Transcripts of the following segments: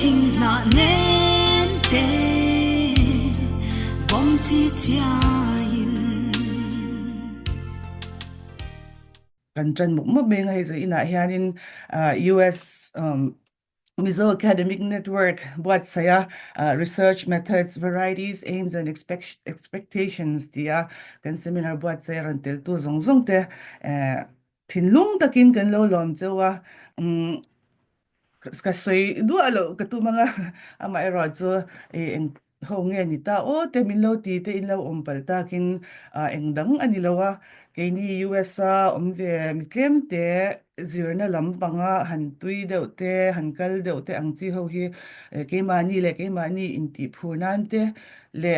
听那年的忘记家人。kan chan muk muk meng hai zo ina hianin US Mizo Academic Network buat saya research methods, varieties, aims and expectations dia kan seminar buat saya rantel tu zong zong te thinlung takin kan lo lom chawa kasoi du alo katu mga ama ero zo eng ho nge ni ta o te min lo ti te in lo om pal ta kin eng dang ani lawa ke ni US a om ve mi tlem te zirna lam panga han tui deuh te han kal deuh te ang chi ho hi ke mani le ke mani in ti phunan te le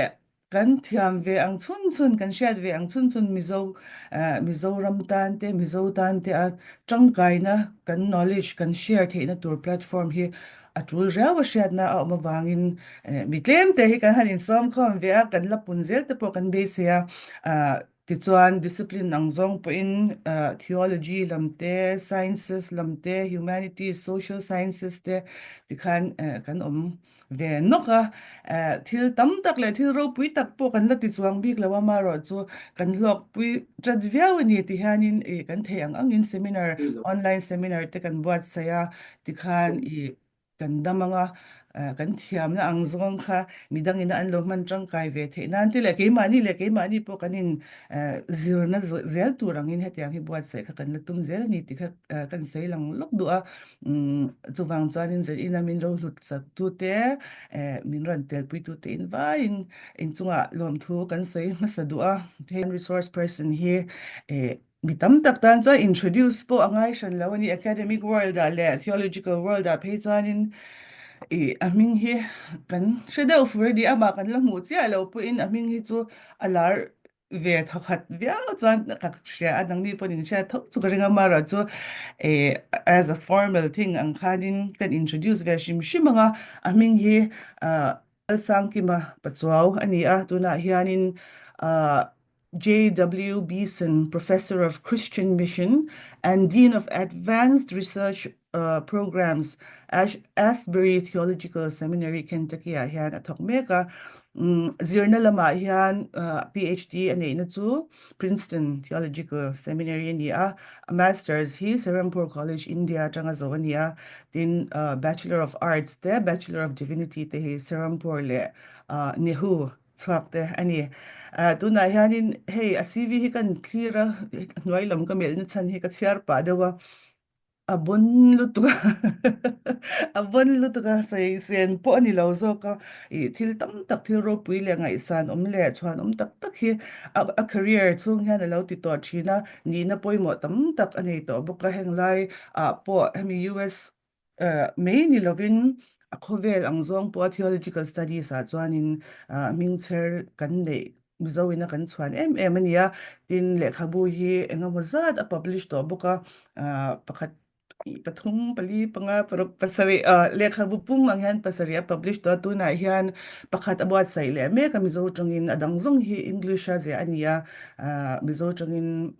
kan thiam ve ang chun chun kan shat ve ang chun chun mizoram tan te mizo tan te a tangkai na kan knowledge kan share the na tur platform hi atul rawa shat na a ma wangin mitlem te hi kan hanin som khom ve a kan la punzel te po kan be se a ti chuan discipline ang zong po in theology lamte sciences lamte humanities social sciences te ti khan kan ve noka thil tam tak le thil ro pui tak po kan la ti chuang bik lawa ma ro chu kan lok pui trad viau ni ti hanin kan thei angin seminar online seminar te kan buat saya ti khan kan damanga kan thiam na ang zong kha midang ina an lo man tang kai ve the nan ti le ke mani po kanin zero na zel tu rangin hetiang hi buat sai kha kan la tum zel ni ti kha kan sei lang lok du a chuwang chuanin zel ina min ro hlut sak tu te min ran tel pui tu te in vai in chunga lom thu kan sei masadu a ten resource person hi mi tam tak tan cha introduce po angai shan lawani academic world a le theological world a phe chuanin aming hi kan sheda of ready ama kan la mu chia lo pu in aming hi chu alar ve thakhat via chuan ka shia adang ni ponin sha thok chu ringa mara chu as a formal thing ang khanin kan introduce ve shimanga aming hi sangkima pachuaw ani a tuna hianin J.W. Beeson, Professor of Christian Mission and Dean of Advanced Research Programs, Asbury Theological Seminary, Kentucky, hian athok meka zirna lama hian PhD ane na chu Princeton Theological Seminary ni a masters hi Serampore College India tanga zo ani a tin Bachelor of Arts te Bachelor of Divinity te hi Serampore le Nehu chwakte ani tuna hianin hey a CV hi kan clear noi lam ka mel ni chan hi ka chiar pa dewa abon lutuka abon lutuka sai sen po ni lo zo ka thil tam tak thil ro pui le ngai san le chuan tak tak hi a career chung hian lo ti to thina ni na poimo tam tak ani to buka heng lai po hemi US main ni lovin a khovel ang zong po theological studies a chuanin mingcher kan nei mizoina kan chuan ania tin lekhabu hi engemaw zat a publish to buka pakhat pathum pali panga pasari lekhabu pum anghan pasari a publish to tuna hian pakhat about sai le me ka mizo tungin adang zong hi english a ze ania mizo tungin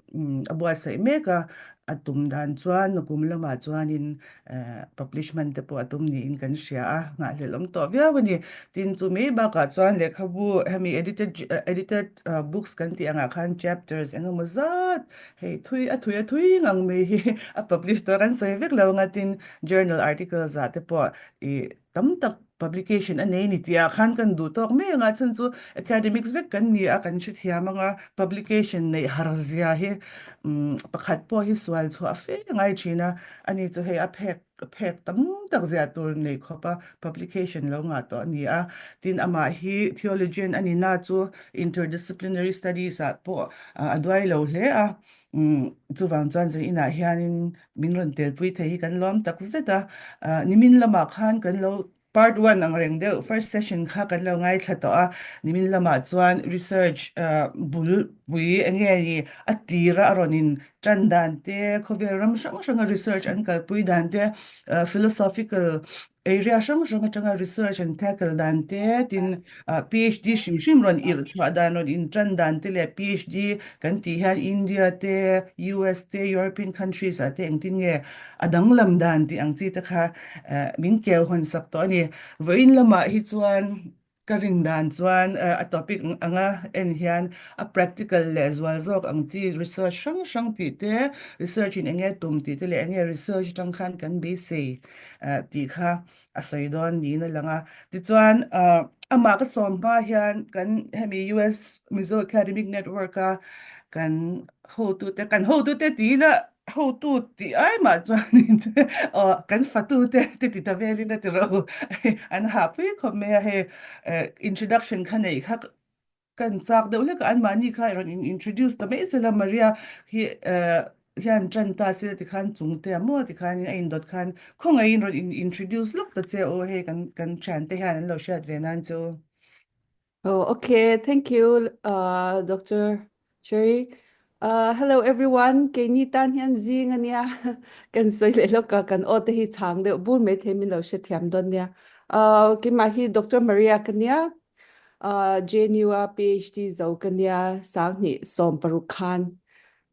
about sai me ka atum dan chuan nukum lama chuanin publishment te po atum ni in kan sia a nga lelom to viawani tin chu me ba ka chuan lekhabu hemi edited books kan ti anga khan chapters engemaw zat hei thui ngang me hi a publish to kan sai vek lo nga tin journal articles a te po tam tak publication anei ni tia khan kan du tok me nga chan chu academics vek kan ni a kan chit hiamanga publication nei harzia hi pakhat po hi swal chu a fe ngai china ani chu hei a phek tam tak zia tur nei khopa publication lo nga to ni a tin ama hi theologian ani na chu interdisciplinary studies a po adwai lo hle a chuwang chuan zin ina hianin minron tel pui thei kan lom tak zeta nimin lama khan kan lo part 1 ang reng deuh first session kha kan lo ngai thla to a nimin lama chuan research bul pui enge ni atira aronin chan dan te khovel ram sang research an kalpui dan te philosophical area sang research and tackle dan te tin PhD shim ron ir chwa dan ron in chan dan te le PhD kan ti han India te US te European countries ate engtin nge adang lam dan ti ang chi ta kha min keu hon sak to ni voin lama hi chuan karing dan chuan a topic anga en hian a practical le zwal zok ang chi research sang ti te research in enge tum ti te le enge research tang khan kan be sei ti kha a saidon ni na langa ti chuan ama ka som ba hian kan hemi US Mizo Academic Network a kan ho tu te ti la ho tu ti ai ma chuan in kan fatu te ti ta veli na ti ro an happy komme he introduction khanei kha kan chak deuh lek an mani kha ron introduce ta me sela Maria hi hian chan ta se ti khan chung te mo ti khan in ain dot khan khong ai ron introduce lok ta che o he kan chan te hian an lo shat ve nan chu Oh, okay. Thank you, Dr. Sherry. Hello, everyone. Kay ni tan hian zing ania kan soy le lo ka kan o te hi chang de bul me the min lo she thiam don nia. Ki ma hi Dr. Maria kania JNU a PhD zo kania sang ni som paru khan.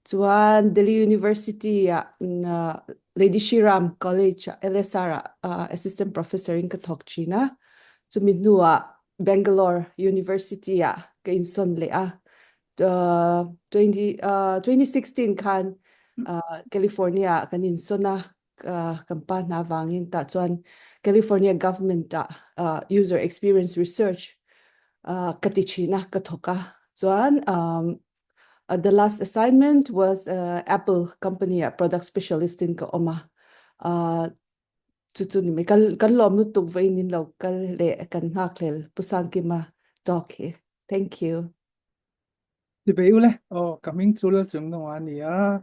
Chuan Delhi University na Lady Shriram College LSR assistant professor in Kathok China. Chumi nuwa Bangalore University ka inson le 2016 khan California kan insona kampa na wangin ta chuan California government user experience research katichina kathoka chuan the last assignment was Apple company product specialist in ka oma chu ni me kan lom nu tuk vai nin lo kal le kan hak lel pusan ki ma talk hi. Thank you. Di ba ule kaming chulal chung no ania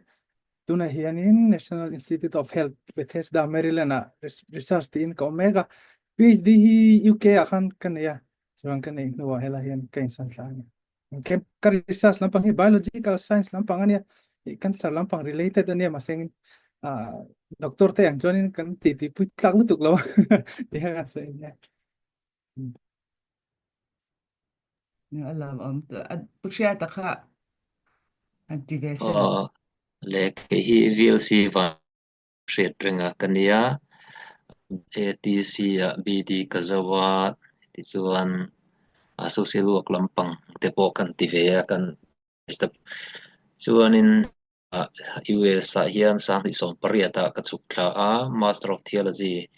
tuna hianin National Institute of Health Bethesda Maryland research team ka omega PhD hi UK akan kanaya chuan kanai no hela hian kain san tlan ka research lampang hi biological science lampang ania kan sar lampang related ania maseng doctor te ang chuanin kan ti pui tlak lu tuk lo ti ha sa ina ni alam pushya ta kha anti ve sela le ke hi VLC va shet renga kania ATC BD kazawa ti chuan social work lampang te po kan ti ve kan step chuanin US hian sang ti som pariata ka chukla a Master of Theology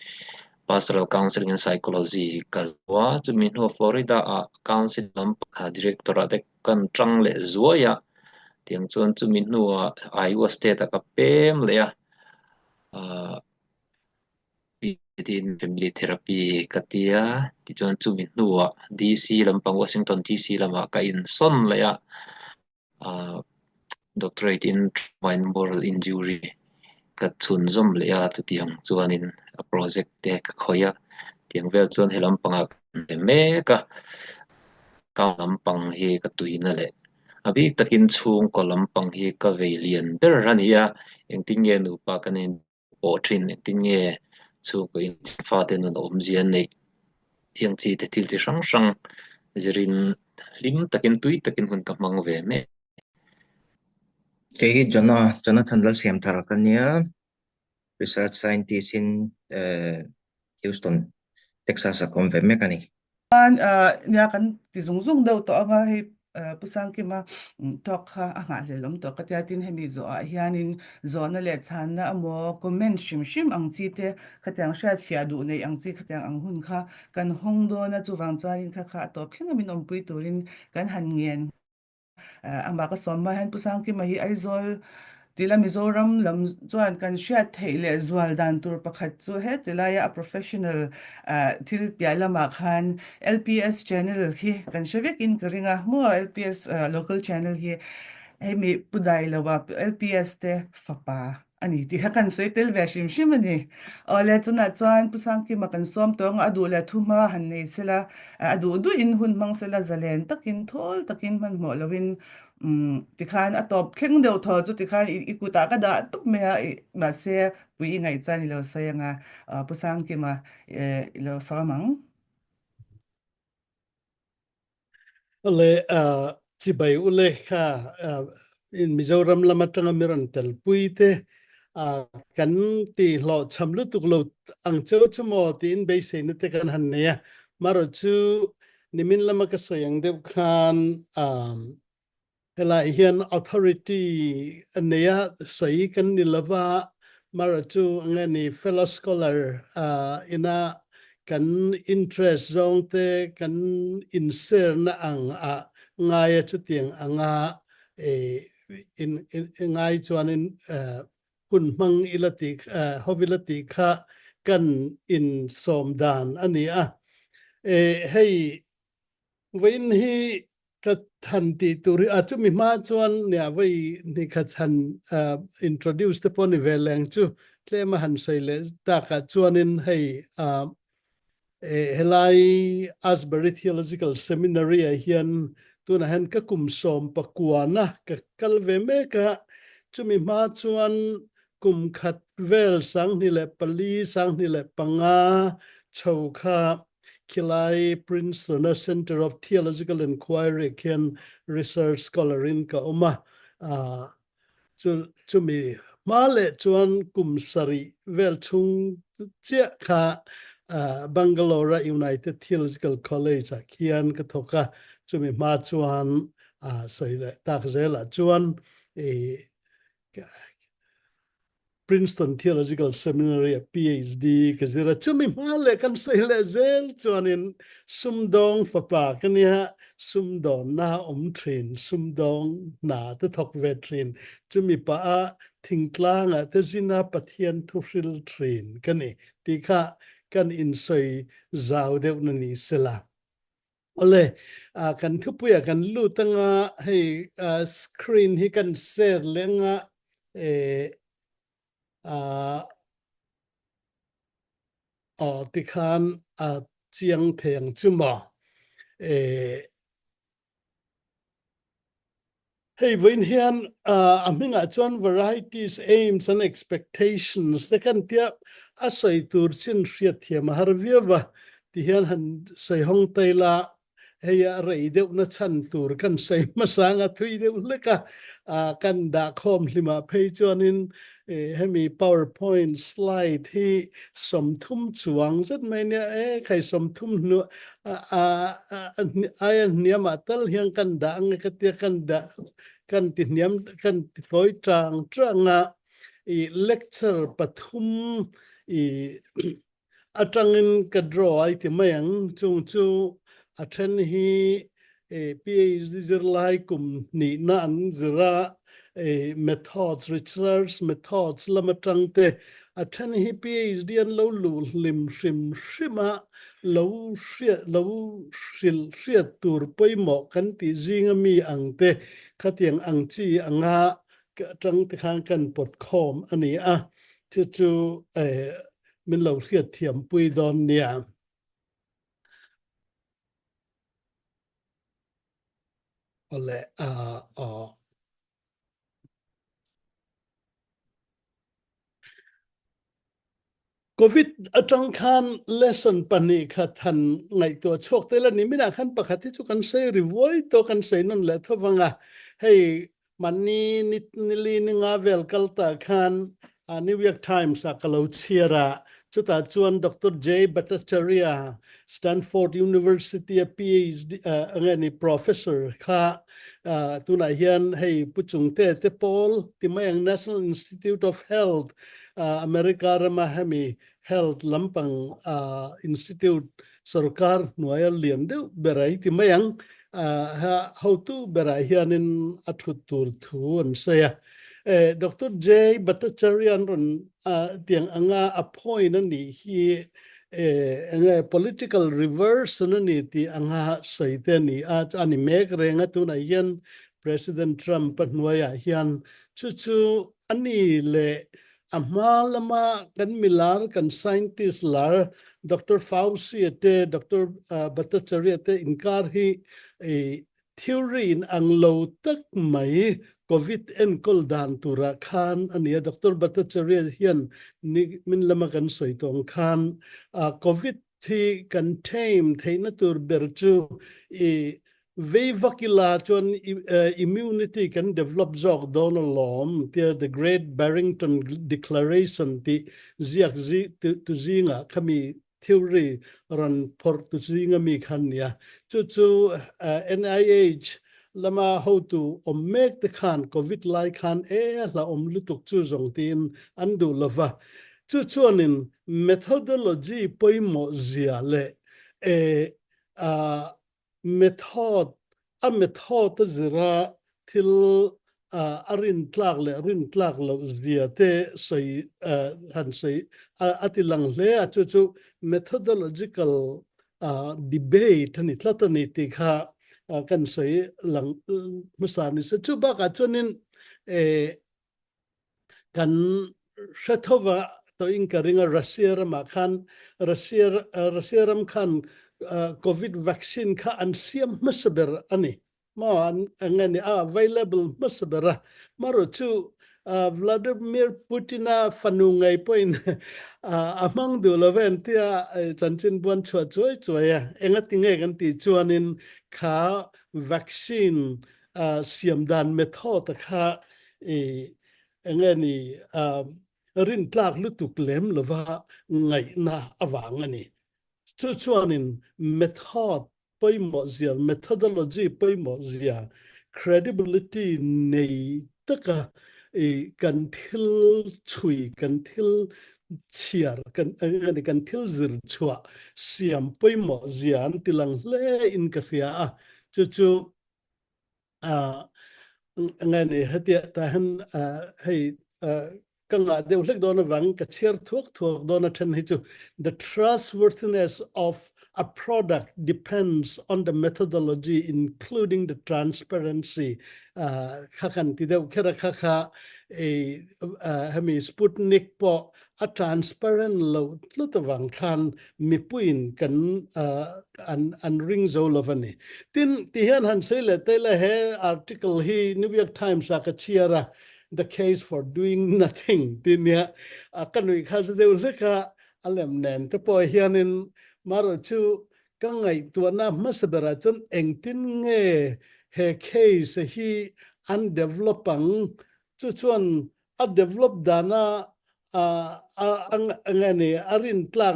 Pastoral Counseling and Psychology kazawa chumin ho Florida Council lampang director de kan trang le zuaya tiang chuan chumin nuwa Iowa State ka pem le in family therapy katia ti chuan chumin nuwa DC lampang Washington DC lama ka in son le doctorate in trauma and moral injury ka chun zom le tu tiang chuan in a project te ka khoya tiang vel chuan helampanga me ka lampang hi ka tuina le abi takin chung ko lampang hi ka velian ber rania engting ye nu pa kanin potrin engting ye chu ko in fa te no omzian nei tiang chi te til chi sang zirin lim takin tui takin hun ka mang ve me Kay Jonathan Lal Siam Tarakania, research scientist in Houston, Texas a konve mekani. nya kan ti zung deuh to anga hi pusang ki ma tok kha anga lelom to ka tin hemi zo a hianin zona le channa amo comment shim ang chi te khatyang sha chia du nei ang chi khatyang ang hun kha kan hong do na chuwang charin kha to thlinga min om pui turin kan han ngen amba ka som ma han pusang ki ma hi aizol tila Mizoram lam chuan kan hria theile zual dan tur pakhat chu he tilaya a professional til pialama khan LPS channel hi kan shevek in karinga mo LPS local channel hi hemi pudai lawa LPS te fapa ani ti kan sei tel ve shim ani ole chuna chuan pusang ki makan som tong adu la thuma han nei sela adu in hun mang sela zalen takin thol takin man mo lawin ti khan atop thleng deuh thaw chu ti khan ikuta ka da tup me a ma se pui ngai chan lo sayanga pusang ki ma lo samang ole chi bai ule kha in Mizoram lama tanga miran tel puite kan ti lo chamlu tuk lo ang chau chumo ti in be se ne te kan han ne maro chu nimin lama ka sayang deuh khan helai hian authority aneya sai kan ni lava maro chu ngani fellow scholar ina kan interest zong te kan inser na ang ngaya chu tiang anga in ngai chuan in hun mang ilati hovilati kha kan in somdan ani hei vein hi ka than ti turi chu mi ma chuan nia vai ni kha than introduce the poni veleng chu tlema han seile ta ka chuan in hei helai Asbury Theological Seminary hian tuna han ka kum som pakuana ka kalve me ka chumi ma chuan kum khat vel sang ni le pali sang ni le panga chokha kilai Princeton Center of Theological Inquiry kian research scholar in ka oma chumi male chuan kum sari vel chung chia kha Bangalore United Theological College kian ka thoka chumi ma chuan soile tak zela chuan Princeton Theological Seminary PhD kazira chumi male kan soile zel chuan in sumdong papa kania sumdon na trin sumdong na te thok ve trin chumi pa thingtlanga te zina pathian thuril trin kani tikha kan insoi zau deuh na ni sela ole kan thupuya kan lutanga hei screen hi kan share lenga tikhan chiang theng chuma Hey, when hian aminga chuan varieties, aims and expectations te kan tia a soi tur chin hriat thiam har viava ti hian han sei hong taila heya rei deuh na chan tur kan sei masanga thui deuh leka kan da khom hlima phei chuan in hemi PowerPoint slide hi somthum chuang zat mai ne khai somthum nu ayan niama tal hian kan da ang ka tia kan da kan ti niam kan ti loi tranga lecture pathum atangin ka draw ai ti mayang chung chu athen hi PhD zirlai kum ni na an zira methods research methods lamatang te athen hi PhD an lo lu lim shima lo shil tur poimo kan ti zinga mi ang te khatiang ang chi anga tang te khang kan pot khom ani chu min lo hriat thiam pui don nia ole COVID atang khan lesson pani khathan ngai to chok tela ni mina khan pakhati chu kan sei rivoi to kan sei non le thawanga hei mani nitnili ninga vel kalta khan New York Times akalo chiara chuta chuan Dr. J. Bhattacharya Stanford University PhD ngani professor kha tuna hian hei puchung te Paul timayang National Institute of Health America rama hemi Health Lampang Institute Sarkar Nuaya Liam de berai timayang how to berai hianin athutur thu an saya Dr. J. Bhattacharya ron tiang anga appoint ani hi anga political reverse ani ti anga soite ni ani mek renga tuna hian President Trump nuaya hian chu ani le amalama kan milar kan scientist lar Dr. Fauci te Dr. Bhattacharya te inkar hi theory in ang lo tak mai COVID en kol dan tura khan ania Dr. Bhattacharya hian ni min lama kan soi tong khan COVID thi kan tame theina tur ber chu i vei vakila chon immunity can develop zog don alom the Great Barrington Declaration ti ziak zi tu zinga kami theory ran por tu zinga mi khan ya chu NIH lama how to make the khan COVID lai khan la lutuk chu zong tin andu lava chu chuanin methodology poimo zia le method zira til arin tlak lo zia te sei han sei atilang le chu methodological debate ni tlatani ti kha kan sei lang masani se chu ba ka chunin kan shatova to inkaringa Russia ram khan COVID vaccine kha an siam masaber ani ma angani available masabera maro chu Vladimir Putin fanungai point among the Laventia chanchin buan chua ya engatinge kan ti chuanin kha vaccine siam dan method kha engani rin tlak lutuk lem lova ngai na awangani chuanin method poimo zia methodology poimo zia credibility nei taka kan thil chui kan thil chiar kan thil zir chua siam poimo zia an tilang le in ka fia chu ngani hatia ta han hei kanga de ulek dona wang ka chiar thuk dona then hi chu the trustworthiness of a product depends on the methodology including the transparency khakan ti deu khera kha hemi Sputnik po a transparent lo tlutawang khan mipuin kan an ring zo lovani tin ti hian han seile tele he article hi New York Times ka chiara the case for doing nothing tinia kanui khas deu leka alem nen te po hianin maro chu kangai tuana masabara chon engtin nge he case hi undeveloping chu chuan a develop dana angani rin tlak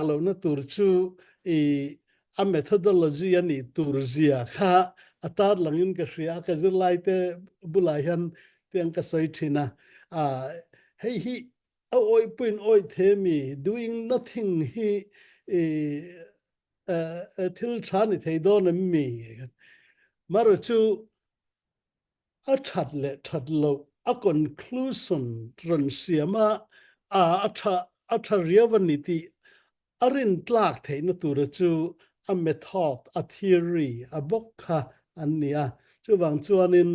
lo na tur chu a methodology ani tur zia kha atar langin ka ria ka zirlai te bulayan tiang ka soi thina hei hi oi puin oi themi doing nothing hi thil thani thei don mi maro chu a that lo a conclusion ron siama a riavaniti arin tlak thei na tura chu a method a theory a bokha ania chu wang chuanin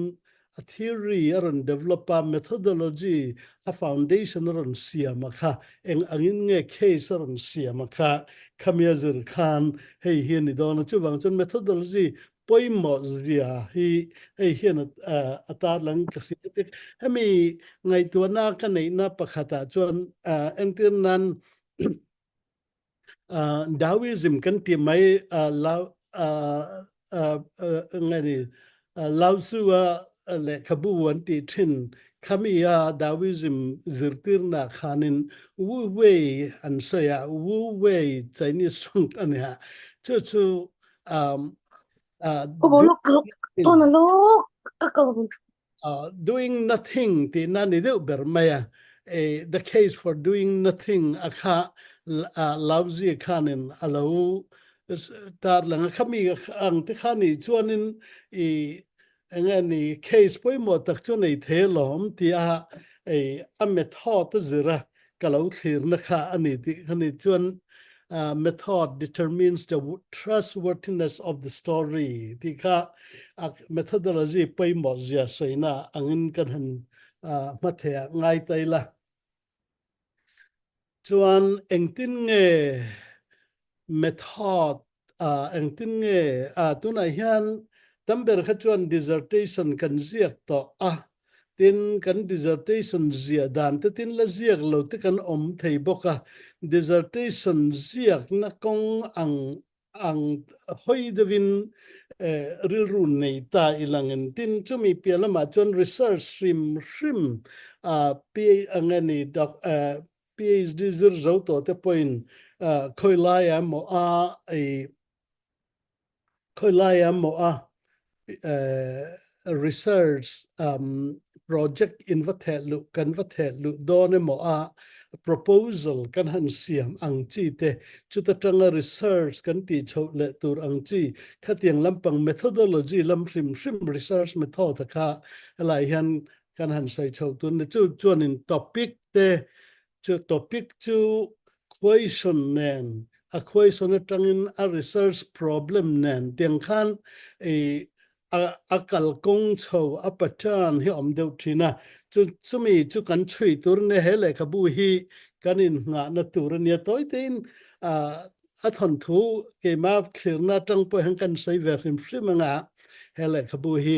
a theory aron develop a methodology a foundation aron siama kha angin nge case aron siama kha khamyazir khan hei hian ni don chu wang chun methodology poimo zia hi hian atar lang hemi ngai tuana ka nei na pakhata chuan entirnan Taoism kan ti mai ngani Lao Tzu le khabu an ti thin khamia Taoism zirtirna khanin wu wei an soya wu wei Chinese strong ania chu doing nothing ti na ni deu bermaya the case for doing nothing akha lauzi khanin alo tar lang khami ang te khani chuanin ngani case poimo tak chu nei thelom ti a method zira kalau thlir na kha ani ti khani chuan method determines the trustworthiness of the story ti kha methodology poimo zia seina angin kan han mathea ngai taila chuan engtin nge method engtin nge tuna hian tamber kha chuan dissertation kan ziak to tin kan dissertation zia dan te tin la ziak lo te kan om thei boka dissertation ziak na kong ang hoi devin ril run nei ta ilangen tin chumi pialama chuan research shrim pa angani doc PhD zir zo to te point khoilaya mo research project in vathelu kan vathelu done mo proposal kan han siam ang chi te chuta tanga research kan ti chho le tur ang chi khatiang lampang methodology lam hrim research method kha lai hian kan han sai chho tun chu chuan in topic te chu topic chu question nen a question atangin a research problem nen tiang khan akal kong chho apatan hi om deu thina chumi chu kan chui tur ne hele khabu hi kanin nga na tur ne toy tin a thon thu ke ma khirna tang po hang kan sai ver him nga hele khabu hi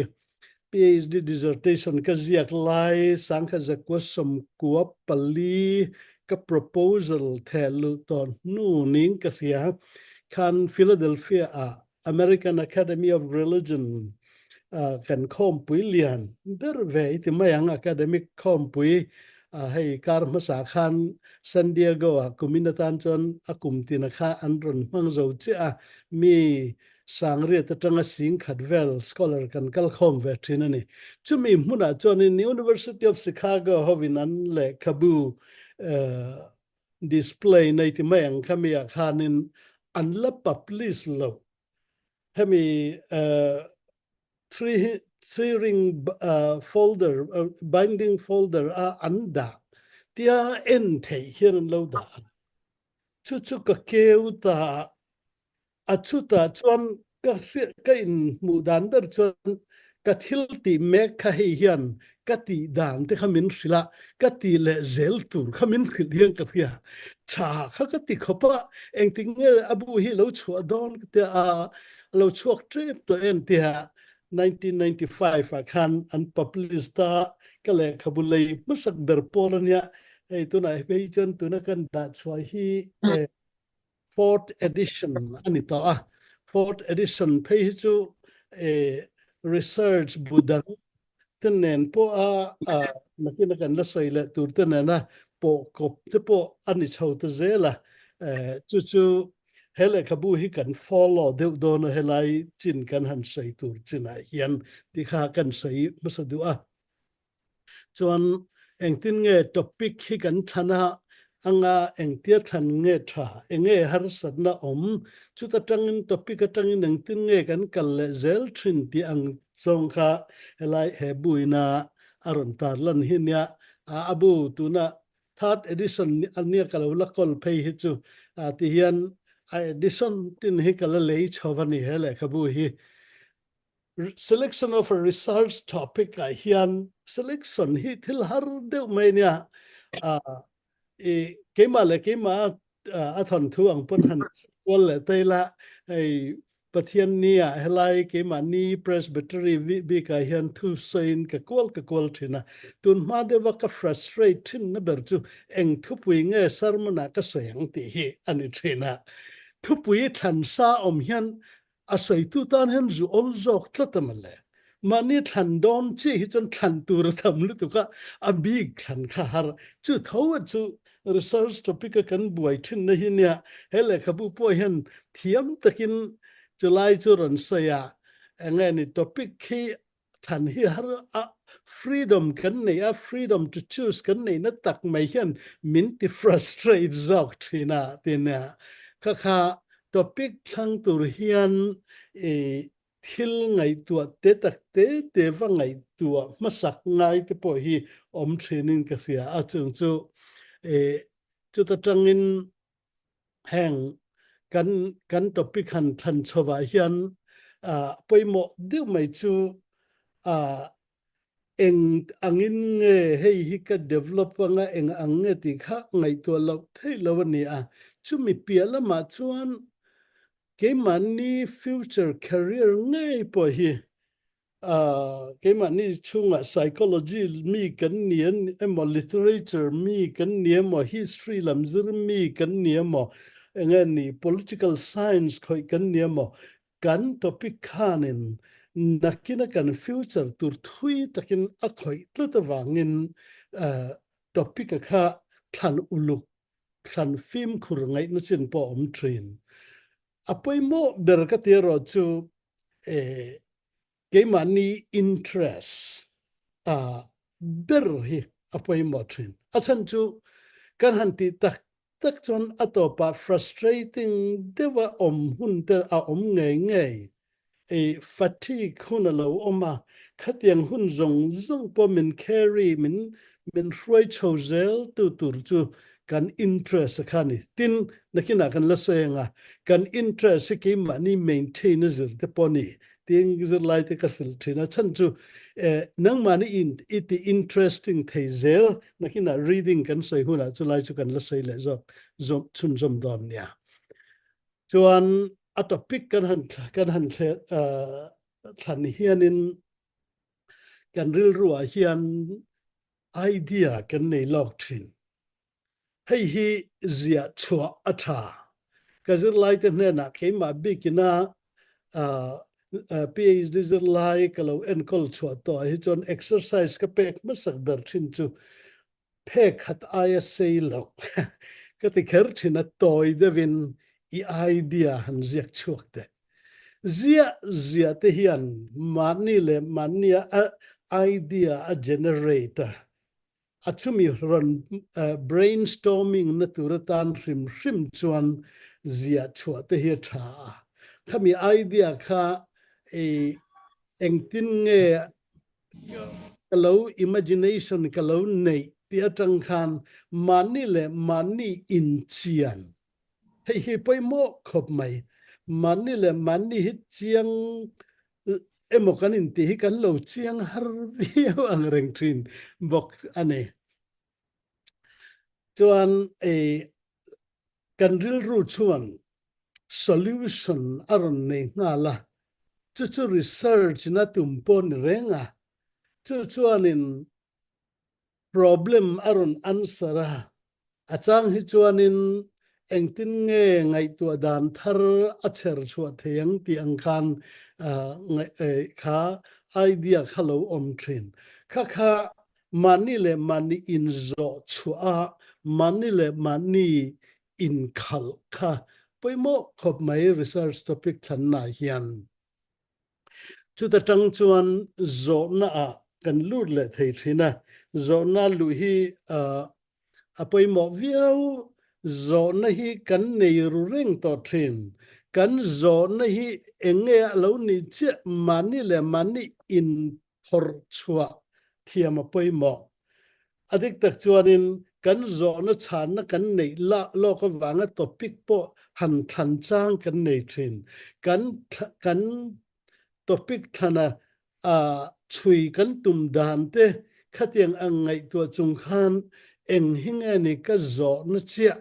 PhD dissertation ka ziak lai sang kha zakwa som kuwa pali ka proposal thelu ton nu ning ka ria kan Philadelphia American Academy of Religion kan khom pui lian der ve ti mayang academic khom pui hei kar masa khan San Diego kuminatan chon akum tina kha anron mang zo chi mi sangre ta tanga sing khatvel scholar kan kal khom ve thinani chumi muna chon in University of Chicago hovinan le kabu display nei ti mayang khamia khanin anla publish lo hemi three ring folder binding folder anda tia en thei hian lo da chu ka keu ta achuta chuan ka in mu dan ber chuan ka thil ti me kha hi hian ka ti dan te khamin rila ka ti le zel tur khamin khilian ka ria tha kha ka ti khopa engting abu hi lo chu don te lo chuak trip to en tia 1995 khan unpublished ka le khabulei masak ber polania ei tunai bei chon tuna kan da chwai hi fourth edition ani ta fourth edition page chu research budang tenen po nakina kan la soile tur tenena po kop te po ani chho te zela chu hele khabu hi kan follow deu don helai chin kan han sai tur china hian ti kha kan sai masadu chuan engtin nge topic hi kan thana anga engtia than nge tha enge har sadna chuta tangin topic atangin engtin nge kan kal le zel thin ti ang chong kha helai he buina aron tar lan hinya abu tuna third edition ania kalawla kol phei hi chu ti hian edition tin hi kala lei chawani hele khabu hi selection of a research topic hian selection hi thil har deuh mai nia keima athon thu ang pon han kol le teila ei pathian nia helai keima ni presbytery bi ka hian thu sein ka kol thina tun ma de wa ka frustrate thin na ber chu eng thu pui nge sarmana ka soyang ti hi ani thina thu pui than sa hian a soi tu tan hen zu ol zok tlatamale mani than don chi hi chon than tur tham lu tu ka a big than kha har chu thaw chu research topic kan buai thin na hi nia hele khabu po hian thiam takin chulai chu ron saya engani topic khi than hi har freedom kan nei freedom to choose kan nei na tak mai hian min ti frustrate zok thina tina kha topic thang tur hian thil ngai tua te tak te wa ngai tua masak ngai te po hi training ka fia chung chu chu ta tangin hang kan topic han than chowa hian poimo deu mai chu eng angin nge hei hi ka develop nga eng ange ti kha ngai tua lo thei lo ni chu mi piala ma chuan ke mani future career ngai po hi cái mà ni chung psychology mi kan niên em literature mi kan niên mà history làm zir mi kan niên mà nghe ni political science khoi kan niên mà kan topic khanin nakina kan future tur thui takin a khoi tluta wangin topic kha than uluk than film khur ngai na chin po train apoi mo ber ka te ro chu cái money interest ber hi apoi mo train asan chu kan han ti tak chon atopa frustrating dewa hun te ngai ngai fatigue hun lo oma khatiang hun zong po min carry min roi chozel tu tur chu kan interest khani tin nakina kan la soenga kan interest ki money maintain zir te poni tiếng zir lai te ka fil thina chan chu nang mani it interesting thei zel nakina reading kan sei huna chu lai chu kan la sei le zo chun zom don nia chuan a topic kan han than hianin kan ril ruwa hian idea kan nei lok thin hei hi zia chua atha ka zir lai te na ke ma bikina PhD zir lai kalau enkol chua to hi chon exercise ka pek masak ber thin chu pek khat aya sei lo ka ti kher thin a toy devin I idea han ziak chuak te zia te hian mani le mania idea a generator achumi ron brainstorming na turatan hrim chuan zia chua te hi tha khami idea kha engtin nge kalau imagination kalau nei ti atang khan mani le mani in chian hei poi mo khop mai mani le mani hi chiang emokanin ti hi kan lo chiang har viau ang reng thin bok ane chuan kan ril ru chuan solution aron nei ngala chu research na tumpon renga chuanin problem aron answer achang hi chuanin engtin nge ngai tua dan thar acher chua theng ti angkan kha idea khalo om thin kha mani le mani in zo chua mani le mani in khal kha poimo khop mai research topic than na hian chu ta tang chuan zo na kan lut le thei thina zo na lu hi apoimo viau zo na hi kan nei ru reng to thin kan zo na hi enge lo ni che mani le mani in thor chua thiam apoimo adik tak chuanin kan zo na chan na kan nei la lo ko wanga topic po han than chang kan nei thin kan topic thana chui kan tum dan te khatiang angai to chung khan eng hinga ni ka zo na chia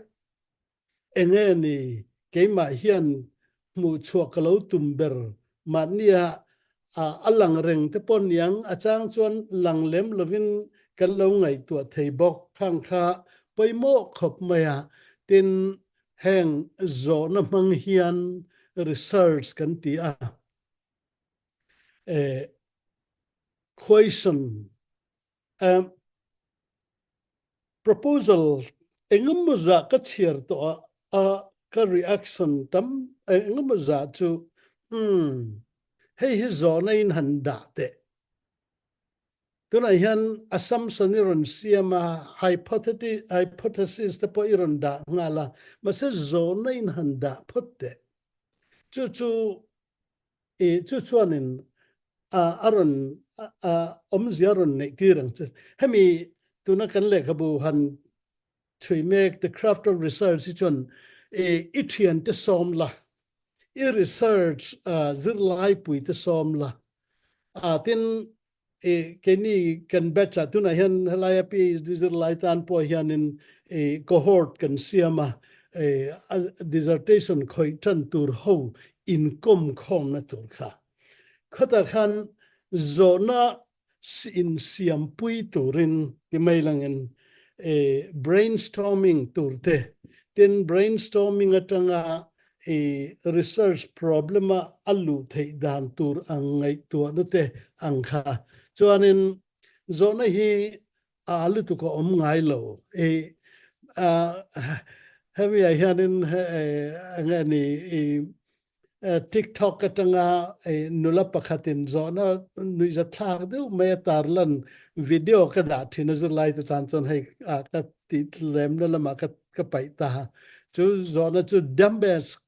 enge ni keima hian mu chua kalo tumber mania alang reng te pon yang achang chuan langlem lovin kan lo ngai to thei bok khang kha poimo khop maya tin heng zo na mang hian research kan ti question proposal engam za ka chiar to ka reaction tam engam za chu hei hi zona in handa te tuna hian assumption iron siama hypothesis te po iron da ngala ma se zona in handa photte chu chuanin aron omziaron nei tirang che hemi tuna kan le khabu han three make the craft of research chon ithian te somla research zir lai pui te somla tin keni kan betcha tuna hian halaya PhD zir lai tan po hian in cohort kan siama dissertation khoi tan tur ho in kom khom na tur kha khata khan zona in siam pui turin ti mai langin brainstorming turte ten brainstorming atanga research problema alu thei dan tur angai tu nute angkha chuanin zona hi alu tu ko ngai lo heavy hianin angani TikTok atanga nula pakhatin zona nuiza thak deu mai tarlan video ka da thina zalai ta tan chon hei ka ti lem na lama ka pai ta chu zona chu dumbest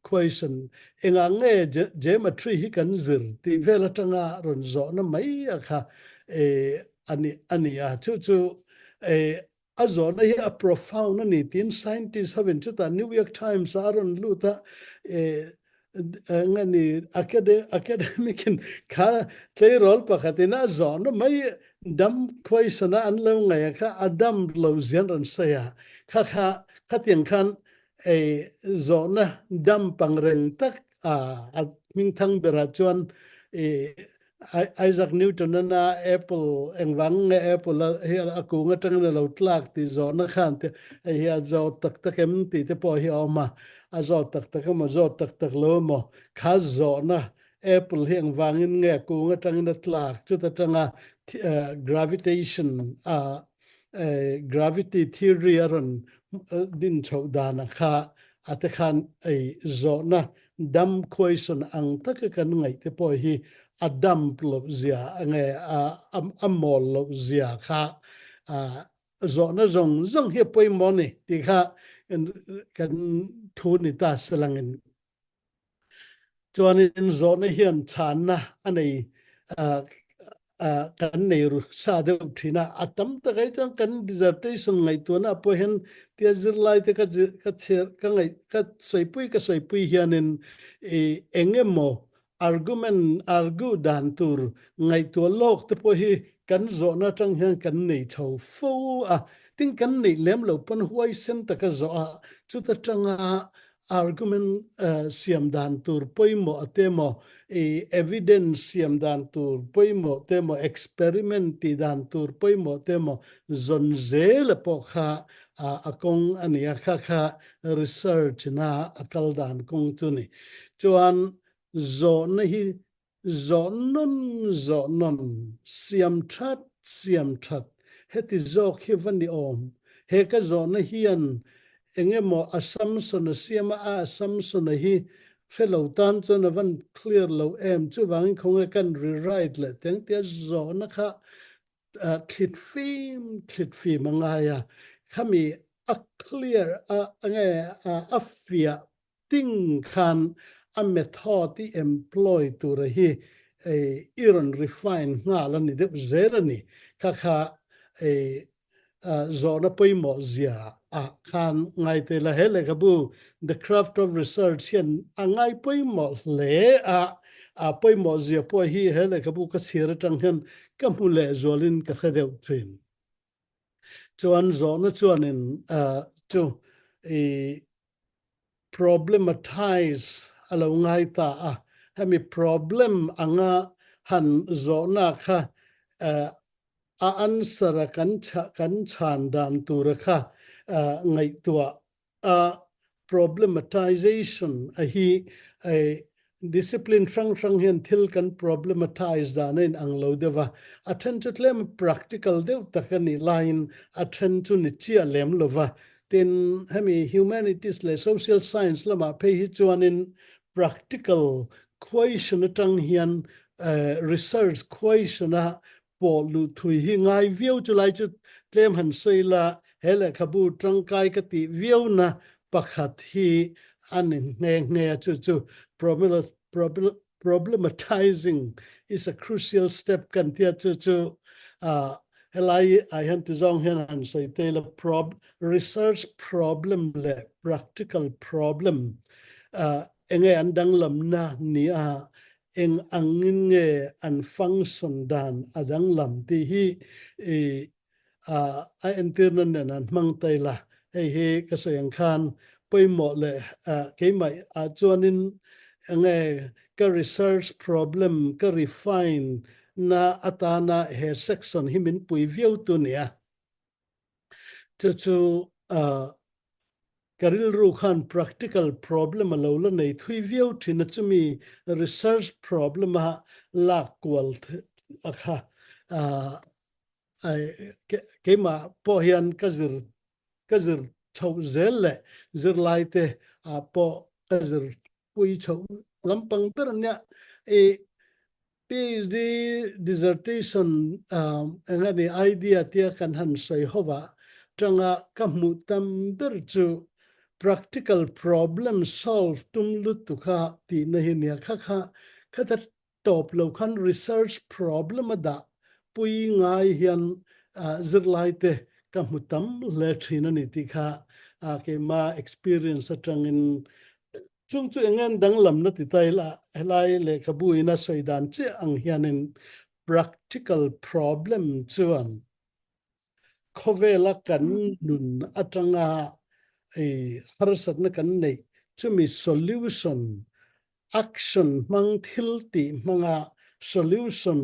question enga nge geometry hi kan zir ti vela tanga ron zona mai akha ani chu a zona hi a profound ni tin scientists have in chuta New York Times aron luta ngani academic kha tlei rol pakhatina zona mai dam question an lo ngai kha adam lo zian ran saya kha tiang khan zona dam pangreng tak ming thang bera chuan Isaac Newton na Apple engwang Apple hi akunga tang na lo tlak ti zona khan te hi a zo tak em ti te po hi oma a zo tak ma zo tak lo mo kha zona Apple hi engwang in nge akunga tang na tlak chu ta tanga gravitation gravity theory aron din chho dana kha ate khan zona dam question ang tak kan ngai te po hi Adam lo zia nge amol lo zia kha zona zong he poi moni ti kha kan thu ni ta salangin chuan in zona hian chan na anei kan nei ru sa de thina atam ta gai chang kan dissertation ngai tu na po hen tia zir lai te ka cher ka ngai ka soipui hianin engemo argue dan tur ngai tu lok te po hi kan zo na tang hian kan nei tho fo ting kan nei lem lo pan huai sen ta ka zo chu ta tanga argument siam dan tur poimo atemo evidence siam dan tur poimo temo experiment ti dan tur poimo temo zonzel po kha akong ania kha research na akal dan kong chuni chuan zon hi zonon siam that heti zok hi vani om he ka zon hian engemo assumption siama assumption hi fellow tan chon van clear lo em chu wang khong kan rewrite le teng tia zona kha thlit fim mangaya khami a clear a fia ting khan a method ti employ tu rahi iron refine nga lan ni de zerani kha zona poimo zia khan ngai te la hele kabu the craft of research hian angai poimo le poimo zia po hi hele kabu ka sir tang hian ka mule zolin ka khadeu thin chuan zona chuanin chu problematize alo ngai ta hemi problem anga han zona kha answer kan chan dan tur kha ngai tua problematization hi discipline frang hian thil kan problematize dan in anglo dewa athen chutlem practical deu takani line athen chu ni chia lem lova tin hemi humanities le social science lama phe hi chuanin practical question atang hian research question po lu thui hi ngai view chu lai chu tlem han soila hele khabu tangkai ka ti view na pakhat hi an nge chu problematizing is a crucial step kan tia chu helai I han to zong hen an say tele research problem le practical problem enge andang lam na ni eng angin nge an function dan adang lam ti hi a internet nan mang taila he ka soyang khan poimo le ke mai chuanin nge ka research problem ka refine na atana he section himin pui viau tu nia chu karil ru khan practical problem alo la nei thui viau thina chumi research problem ha la kwal akha ke ma po hian kazir chau zelle zir laite po kazir pui chau lampang per nya e PhD dissertation ngani idea tia kan han sei hova tanga kamu tam ber chu practical problem solve tum lut tu kha ti na hi nia kha ta top lo khan research problem da pui ngai hian zir laite kamu tam le thina ni ti kha ke ma experience atangin chung chu engan dang lam na ti tai la helai le khabu ina soidan che ang hianin practical problem chuan khovela kan nun atanga harsat na kan nei chumi solution action mang thil ti manga solution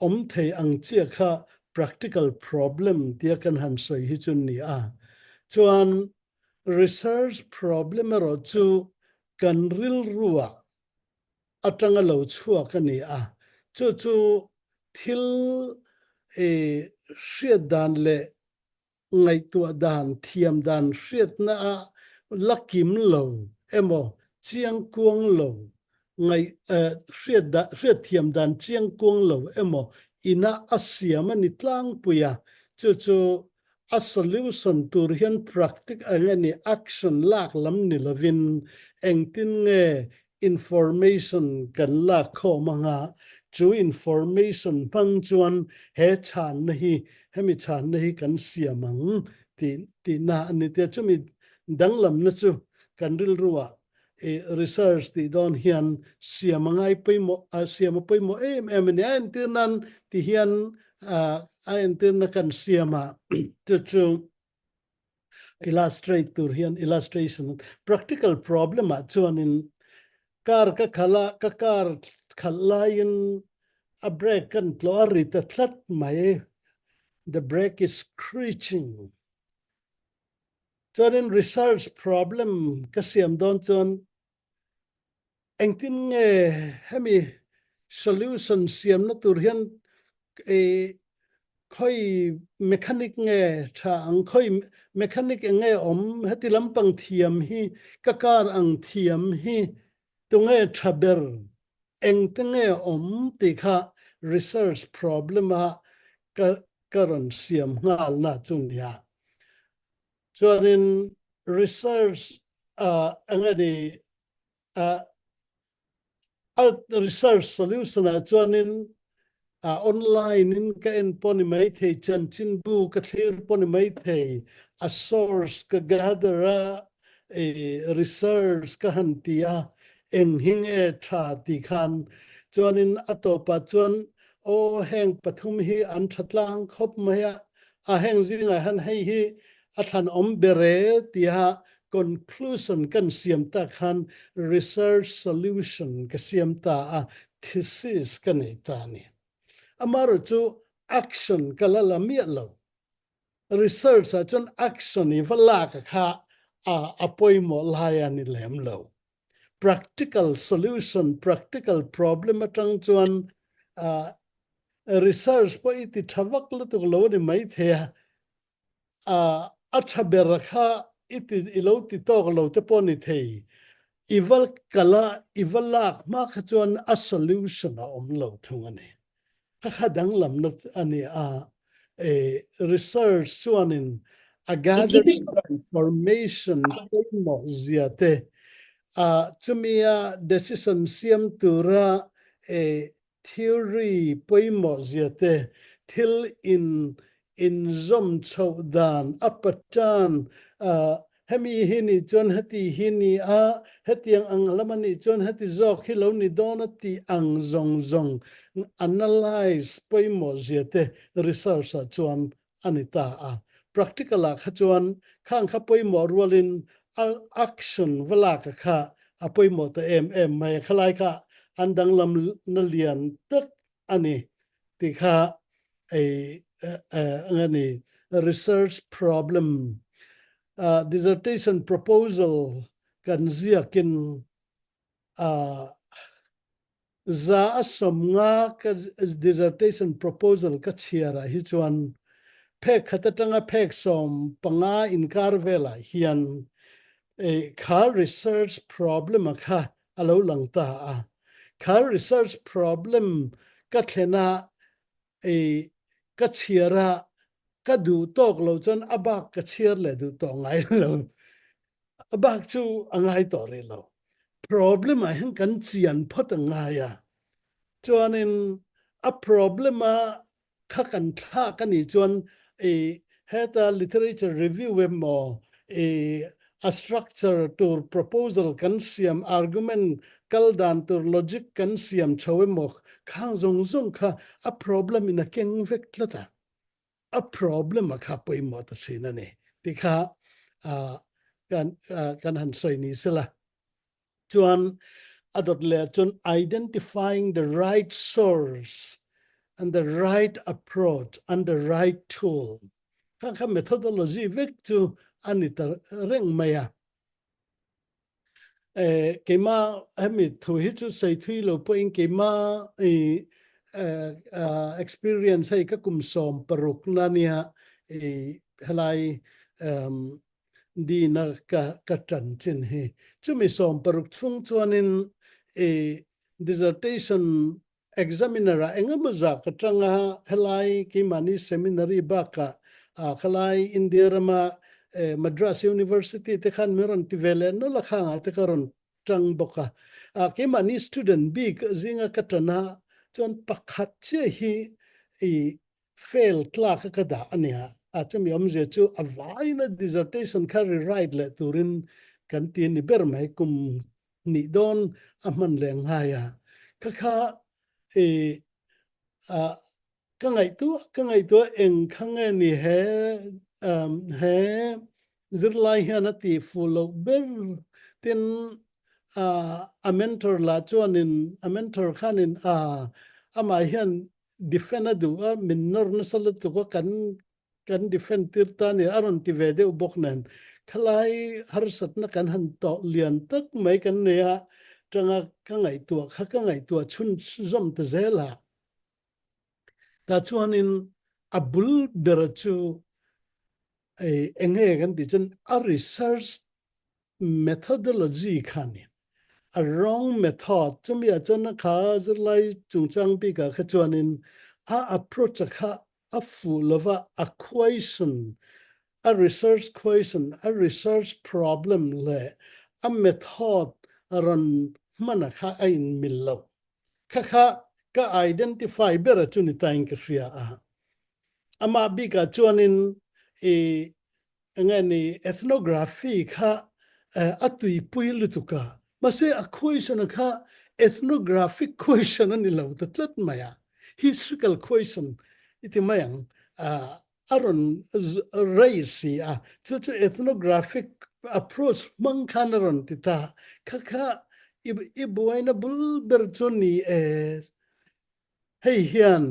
om thei ang chia kha practical problem tia kan han soi hi chun ni a chuan research problem ro chu kan ril ruwa atanga lo chua kani a chu thil hriat dan le ngai tua dan thiam dan hriat na a lakim lo emo chiang kuang lo ngai hriat thiam dan chiang kuang lo emo ina asiam ani tlang puya chu a solution tur hian practical ani action lak lam ni lovin engtin nge information kan la kho manga chu information pang chuan he chan na hi hemi chan na hi kan siamang ti na ani te chumi danglam na chu kan ril ruwa research ti don hian siamangai poimo em ni an tirnan ti hian an tirna kan siama chu illustrator hian illustration practical problem a chuan in kar ka kar khalain a brake kan tlori ta thlat mai the brake is screeching chuan in research problem ka siam don chuan engtin nge hemi solution siam na tur hian khoi mechanic nge tha ang khoi mechanic nge om heti lampang thiam hi kakar ang thiam hi tunge thaber engtenge om ti kha research problem a karon siam ngal na chung ya chuanin research angadi research solution a chuanin online in ka en poni mai thei chan chin bu ka thlir poni mai thei a source ka gather research ka hantia eng hing tha ti khan chuanin atopa chuan o heng pathum hi an thatlang khop maya a heng zinga han hei hi a than om bere tia conclusion kan siam ta khan research solution ka siam ta a thesis kan ta ni amaro chu action kalala mialo research a chon action I vala ka kha apoimo laya ni lem lo practical solution practical problem atang chuan research po iti thawak lu tu lo ni mai the a thabera kha iti ilo ti tok lo te poni thei iwal kala iwalak ma kha chuan a solution a om lo thungani khadang lam na ani research chuanin a gather information mo ziate chumia decision siam tura theory poimo ziate thil in zom chaudan apatan hemi hini chon hati hini hetiang ang lamani chon hati zok hilo ni donati ang zong analyze poimo ziate research a chuan anita practical a kha chuan khang kha poimo rolin action vala ka kha apoi mo ta em mai khalai kha andang lam na lian tak ani ti kha ngani research problem dissertation proposal kan ziakin za asom nga ka dissertation proposal ka chiara hi chuan phek khatatanga phek som panga inkar vela hian kha research problem kha alo langta kha research problem ka thlena ka chiara ka du tok lo chon abak ka chiar le du to ngai lo abak chu angai to re lo problem a hen kan chian phot ngaya chuanin a problem a kha kan tha kan ni chuan heta literature review we mo a structure to proposal kan siam argument kaldan to logic kan siam chowe mo khang zong zong kha a problem in a keng vek tlata a problem a kha poi mo ta thina ne ti kha kan han soi ni sela chuan adot le chun identifying the right source and the right approach and the right tool kha methodology vek chu anita reng maya kema hemi thu hi chu sei thui lo po in kema experience hai ka kum som paruk na nia helai di na ka tran chin he chu mi som paruk thung chuanin dissertation examiner a engamaza ka tanga helai ki mani seminary ba ka khalai India rama Madras University te khan meron ti vele no la khanga te karon tang boka ke mani student big zinga katana chon pakhat che hi fail tla ka da ania chumi omje chu avaina dissertation kha rewrite le turin kan ti ni ber mai kum ni don aman leng haya kha ka ngai tu eng khange ni he zirlai hian ati full ber tin a mentor la chuanin a mentor khanin ama hian defend adu min nor na salat ko kan defend tirta ni aron ti ve de boknen khalai har sat na kan han to lian tak mai kan ne a tanga ka ngai tu chun zom te zela ta chuanin abul berachu enge kan ti chen a research methodology khani a wrong method chumi a chen kha zirlai chungchang pi ka khachuanin a approach kha a full of a question a research question a research problem le a method ran mana kha ain millo kha ka identify bera chuni tain ka ria ama bi ka chuanin ngani ethnography kha atui puilu tuka mase a question kha ethnographic question ani lo tatlat maya historical question iti mayang aron raisi chu ethnographic approach mang khanaron tita kha ibuaina bulber chuni hei hian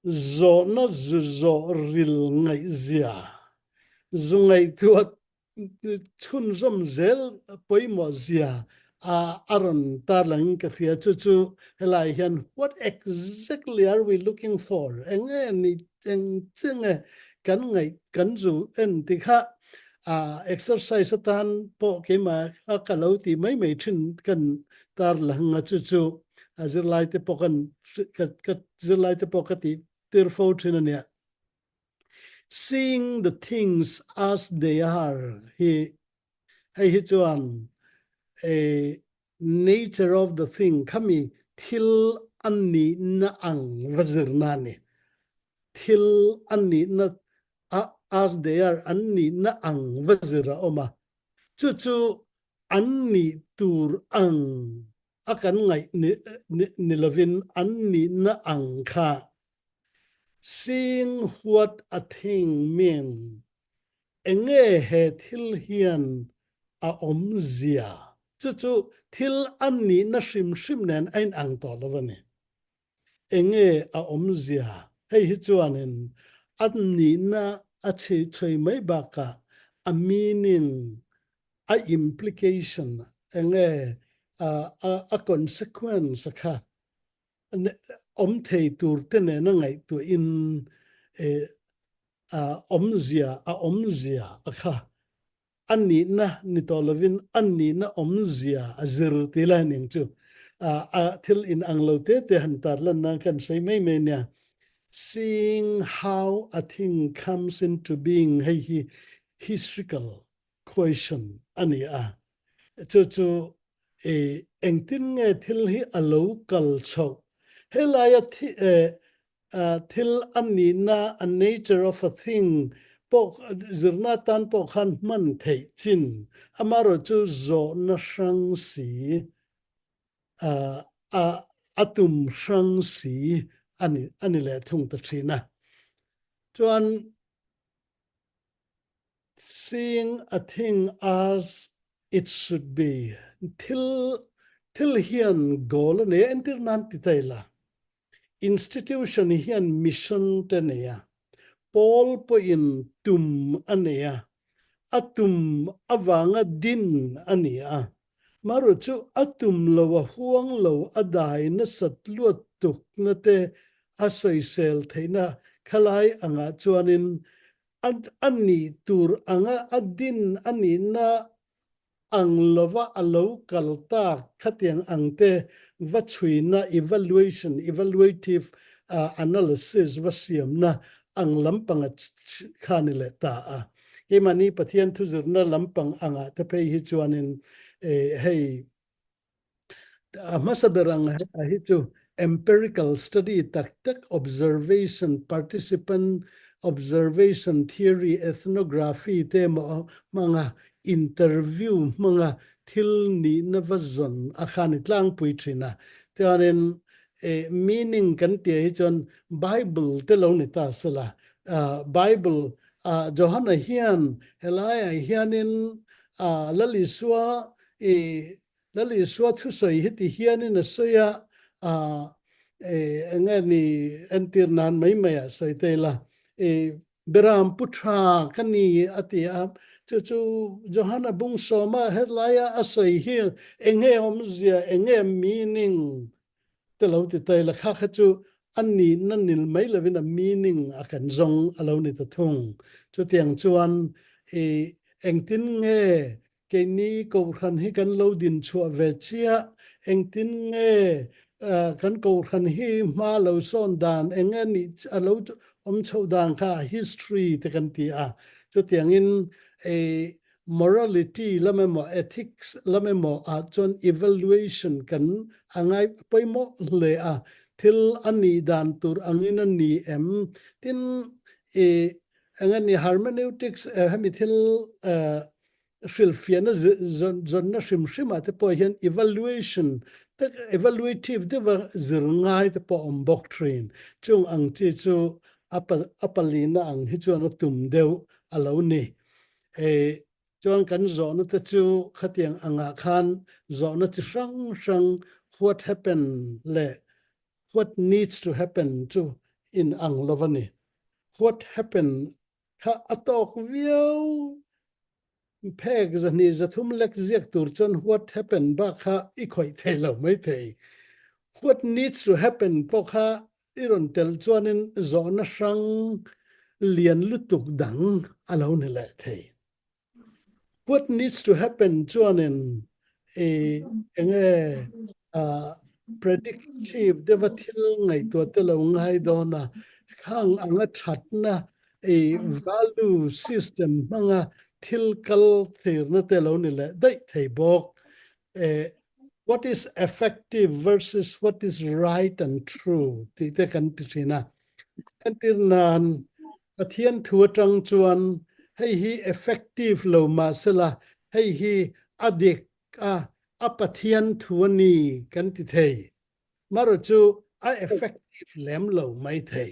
zo na zo ril ngai zia zungai tuat chun zom zel poimo zia aron tarlang ka fia chu helai hian what exactly are we looking for ni chenge kan ngai kan zu en ti kha exercise tan po ke ma ka lo ti mai thin kan tarlang chu azirlai te pokan zirlai te pokati tirfo thinania seeing the things as they are hi chuan a nature of the thing kami thil anni na ang vazirnani thil anni na as they are anni na ang vazira oma chu anni tur ang akan ngai nilovin anni na ang kha seeing what a thing mean enge he thil hian a omzia chu thil an ni na hrim nen ein ang to lovani enge a omzia hei hi chuanin an ni na a chei mai ba ka a meaning a implication enge a consequence kha om thei tur te ne na ngai tu in omzia kha anni na ni tolovin anni na omzia azir tila ning chu thil in anglo te hantar lan na kan sei mai me nya seeing how a thing comes into being hey hi historical question ani chu engtin nge thil hi alo kal chho helaya thil anni na a nature of a thing pok zirna tan pok han man thei chin amaro chu zo na sang si atum sang si ani le thung ta thina chuan seeing a thing as it should be thil hian goal ne entir nan ti taila institution hian mission te ne ya Paul po in tum ania atum awanga din ania maru chu atum lo huang lo adai na satluat tuk na te asoi sel theina khalai anga chuanin ani tur anga adin ani na anglova alo kalta khatiang angte vachuina evaluative analysis vasiam na ang lampang khanile ta ke mani pathian thu zirna lampang anga te pe hi chuanin hey masaberang hi chu empirical study tak observation participant observation theory ethnography te mga interview mga thil ni na vazon akhani tlang puitrina tianen meaning kan te hi chon bible te lo ni ta sala bible Johanna hian helaya hianin laliswa thu soi hiti hianin soya ngani entir nan mai maya soi tela beram putra kani atia chu Johanna bung soma helaya asoi hi enge omzia enge meaning telo ti tela kha chu anni nanil mai lovina meaning akan zong alone ta thung chu tiang chuan engtin nge ke ni ko khan hi kan lo din chua ve chia engtin nge kan ko khan hi ma lo son dan engani alo om chho dan kha history te kan ti chu tiang in morality lamemo ethics lamemo chon evaluation kan angai poimo le thil ani dan tur angin ani tin angani hermeneutics hemi thil filfiana zonna shimshima te po hian evaluative de zirngai te po doctrine chung ang chi chu apalina ang hi chuan tum deu alo ni chuan kan zo na te chu khatiang anga khan zo na chi sang what happened le what needs to happen to in anglovani what happened kha atok viau peg zani zathum lek ziak tur chon what happened ba kha I khoi thelo mai thei what needs to happen po kha iron tel chuanin zo na sang lian lutuk dang alo ne la thei what needs to happen chuanin enge predictive devathil ngai to telo ngai dona khang anga thatna value system manga thil kal thir na telo ni le dai thei bok what is effective versus what is right and true ti te kan tina antir nan athian thua tang chuan hei hi effective lo ma sela hei hi adik apathian thuani kan ti thei maro chu a effective lem lo mai thei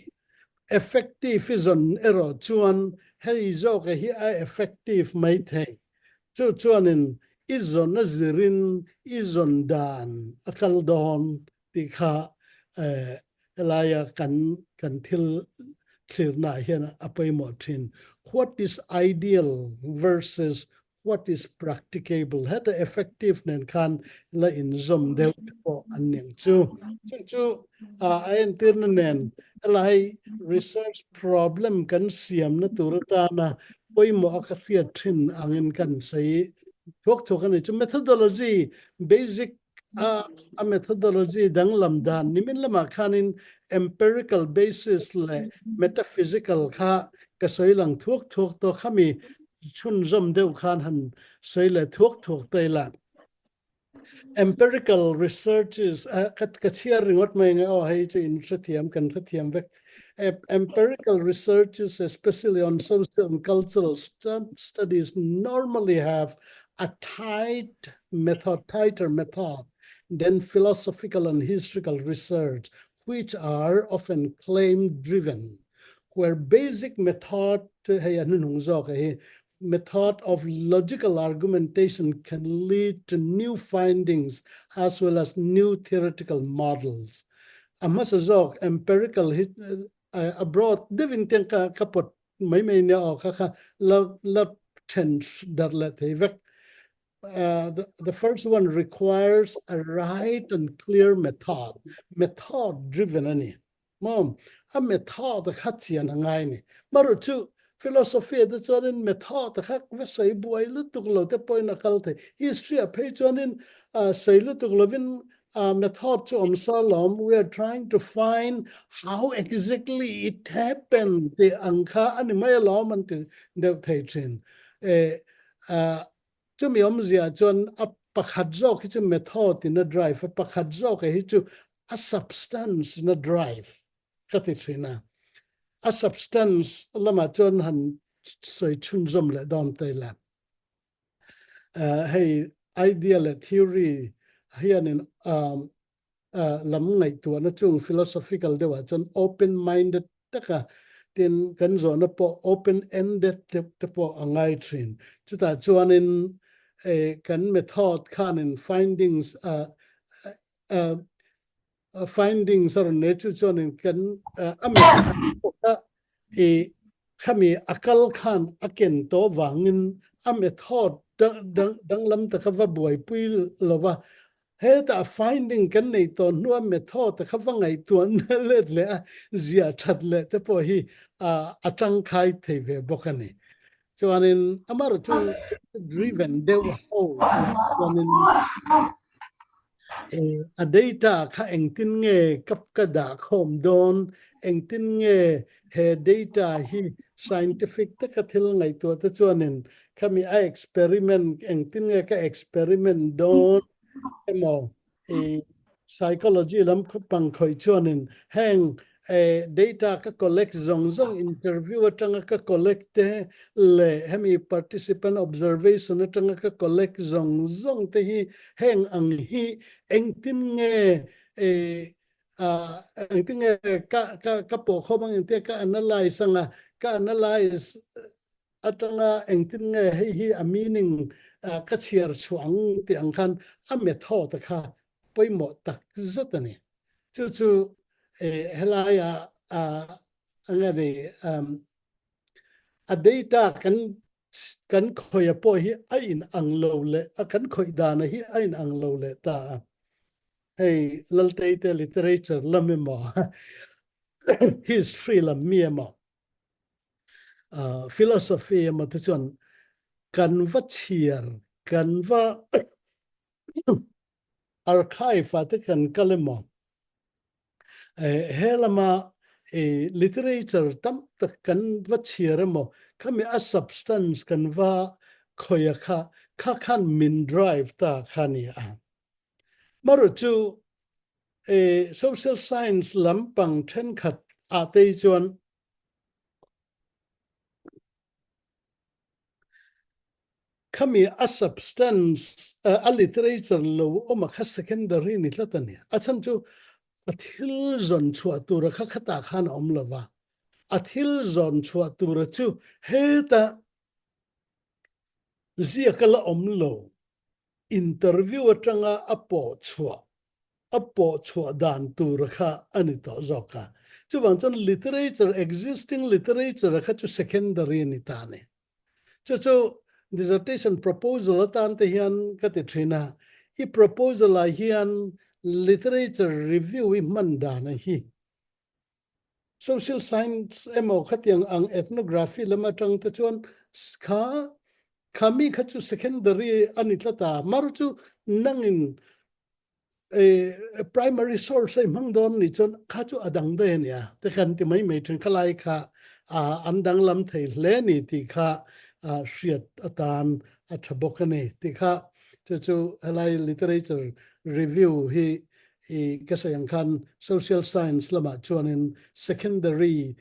effective is on ero chuan hei zo ka hi a effective mai thei chu chuan in izon na zirin izon dan akal don ti kha laya kan thil na hian apai mo thin what is ideal versus what is practicable had the effective nen khan la in zom deu po an chu ain tir nen lai research problem kan siam na turata na poi mo ka fiat thin angin kan sei thok an chu methodology basic a methodology dang lamdan nimin lama khanin empirical basis le metaphysical kha ka soilang thok to khami chun zom deu khan han soile thok taila empirical research is kachia ringot mai nga oh hei chu in thathiam kan thathiam vek empirical researches especially on social and cultural studies normally have a tighter method than philosophical and historical research, which are often claim driven, where basic method of logical argumentation can lead to new findings as well as new theoretical models. Amasazok empirical abroad divin tenka kapot may ne o kaka la change darlet evek. The first one requires a right and clear method driven ani mom a method khachian angai ni maru chu philosophy the chonin method khak ve sei buai lu tuklo te point akalte history a page chonin sei lu tuklovin method to Salom, we are trying to find how exactly it happened. The Anka and my alarm and the patron. To me, John a pakadzok, it's a method in a drive, a pakadzok, it's a substance in a drive. Katitrina. A substance, Lama John Han soy chunzomle don't they lap. Hey, ideal theory. Hian in lam ngai tu na chung philosophical dewa chon open minded taka tin kan zo na po open ended te po angai trin chuta chuan in kan method khan in findings findings or nature chon in kan khami akal khan aken to wangin a method dang lam ta khawa buai pui lova Heta finding kan nei to nuwa method ta khawangai tuan let le zia that le te po hi atang khai theve bokani chuanin amar chu driven de ho chuanin a data kha engtin nge kap ka da khom don engtin nge he data hi scientific ta ka thil ngai to ta chuanin khami a experiment engtin nge ka experiment don emo psychology lam pang khoi chuanin hang data ka collect zong interview atanga ka collect le hemi participant observation atanga ka collect zong te hi hang ang hi engtin nge engtin nge ka po khomang inte ka analyze anga ka analyze atanga engtin nge hi a meaning ka chiar chuang ti ang khan a method kha poi mo tak zatani chu helaya angade a data kan khoya po hi a in ang lo le a kan khoi dana hi a in ang lo le ta hey lalte te literature lamemo history lam miemo philosophy ma tu chon kan va chiar kan va archive at kan kalemo helama literature tam tak kan va chiaremo kami a substance kan va khoya kha khan min drive ta khania maru chu social science lampang then khat ate chuan kami a substance a literature lo oma kha secondary ni tlatani acham chu athil zon chua tura kha khata khan omlova athil zon chua tura chu heta zia kala omlo interview atanga apo chua dan tur kha ani to zoka chu wang chon literature existing literature kha chu secondary ni ta ne chu dissertation proposal tan te hian ka ti thina I proposal a hian literature review I manda na hi social science emo khatiang ang ethnography lama tang ta chuan khami khachu secondary ani tlata maru chu nangin primary source ai mangdon ni chon khachu adang de nia te kan ti mai mai thing khalai kha andang lam thei hle ni ti kha riat atan athabokane ti kha chu halai literature review hi kasayang khan social science lama chuanin secondary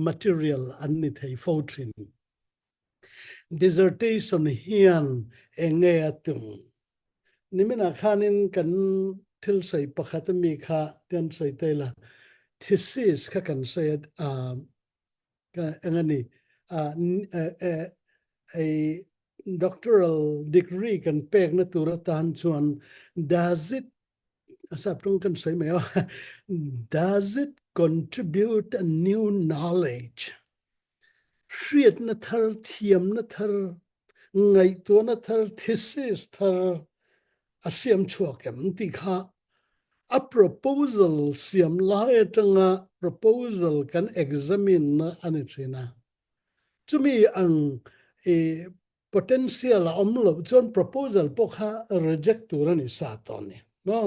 material anni thei fotrin dissertation hian enge atung nimina khanin kan thil sei pakhat mi kha ten sei tela thesis kha kan sei ka engani a doctoral degree kan pek na turatan chuan does it asaptung kan sei mai does it contribute a new knowledge riat na thar thiam na thar ngai to na thar thesis thar asiam chuakem ti kha a proposal siam lai tanga proposal kan examine na ani thina chumi ang potential omlo chon proposal pokha reject turani sa toni no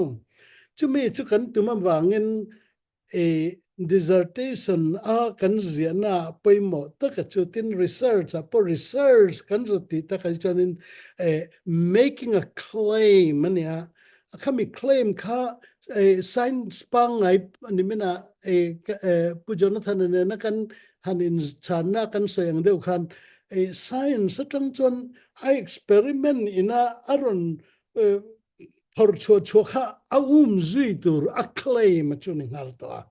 chumi chu kan tuma wangin dissertation a kan ziana poimo taka chutin research po research kan zuti taka chonin making a claim ania kami claim kha science pang ai nimina pujonathan ne na kan hanin chana kan soyang deu khan science atang chon I experiment ina aron hor cho kha zui tur a claim chuning har to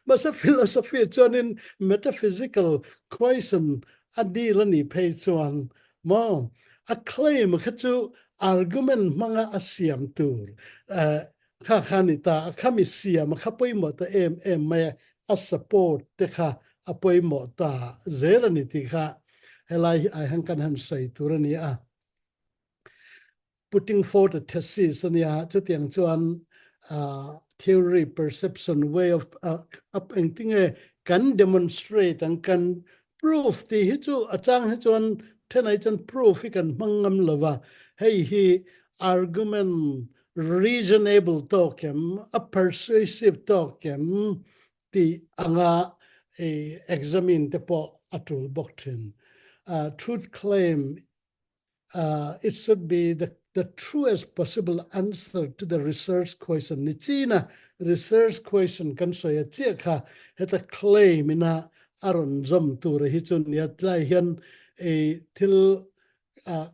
masa philosophy chonin metaphysical question adilani phe chuan mo a claim khachu argument manga asiam tur kha khanita khami siam khapoi mo ta em ma a support te kha apoi mo ta zerani ti kha helai I hankan han sai turani a putting forth a thesis ania chutiang chuan theory perception way of upending can demonstrate and can prove the hichu achang hichuan thenai chan proof kan mangam lova hey he argument reasonable tokem a persuasive tokem the anga examine the po atul doctrine truth claim it should be the truest possible answer to the research question. Nichina research question kan soya chekha heta claim ina aron zom tur hichun yatlai hian til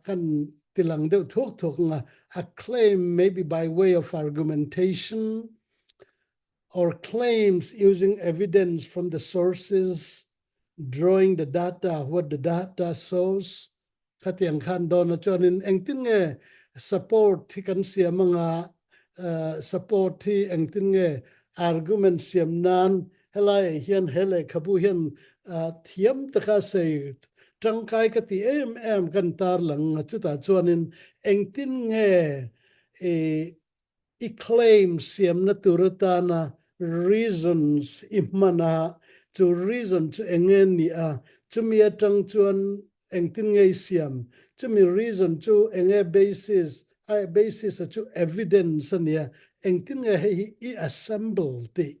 kan tilang deu thok nga a claim maybe by way of argumentation or claims using evidence from the sources drawing the data what the data shows khatiang khan don chonin engtin nge support thi kan siamanga support thi engtin nge argument siam nan helai hian hele khabu hian thiam taka sei tangkai ka ti em kan tar lang chuta chuanin engtin nge I claim siam na turatana reasons imana to reason to engen ni a chumi atang chuan engtin nge siam chumi reason to enge basis to evidence ania engtin nge he assemble ti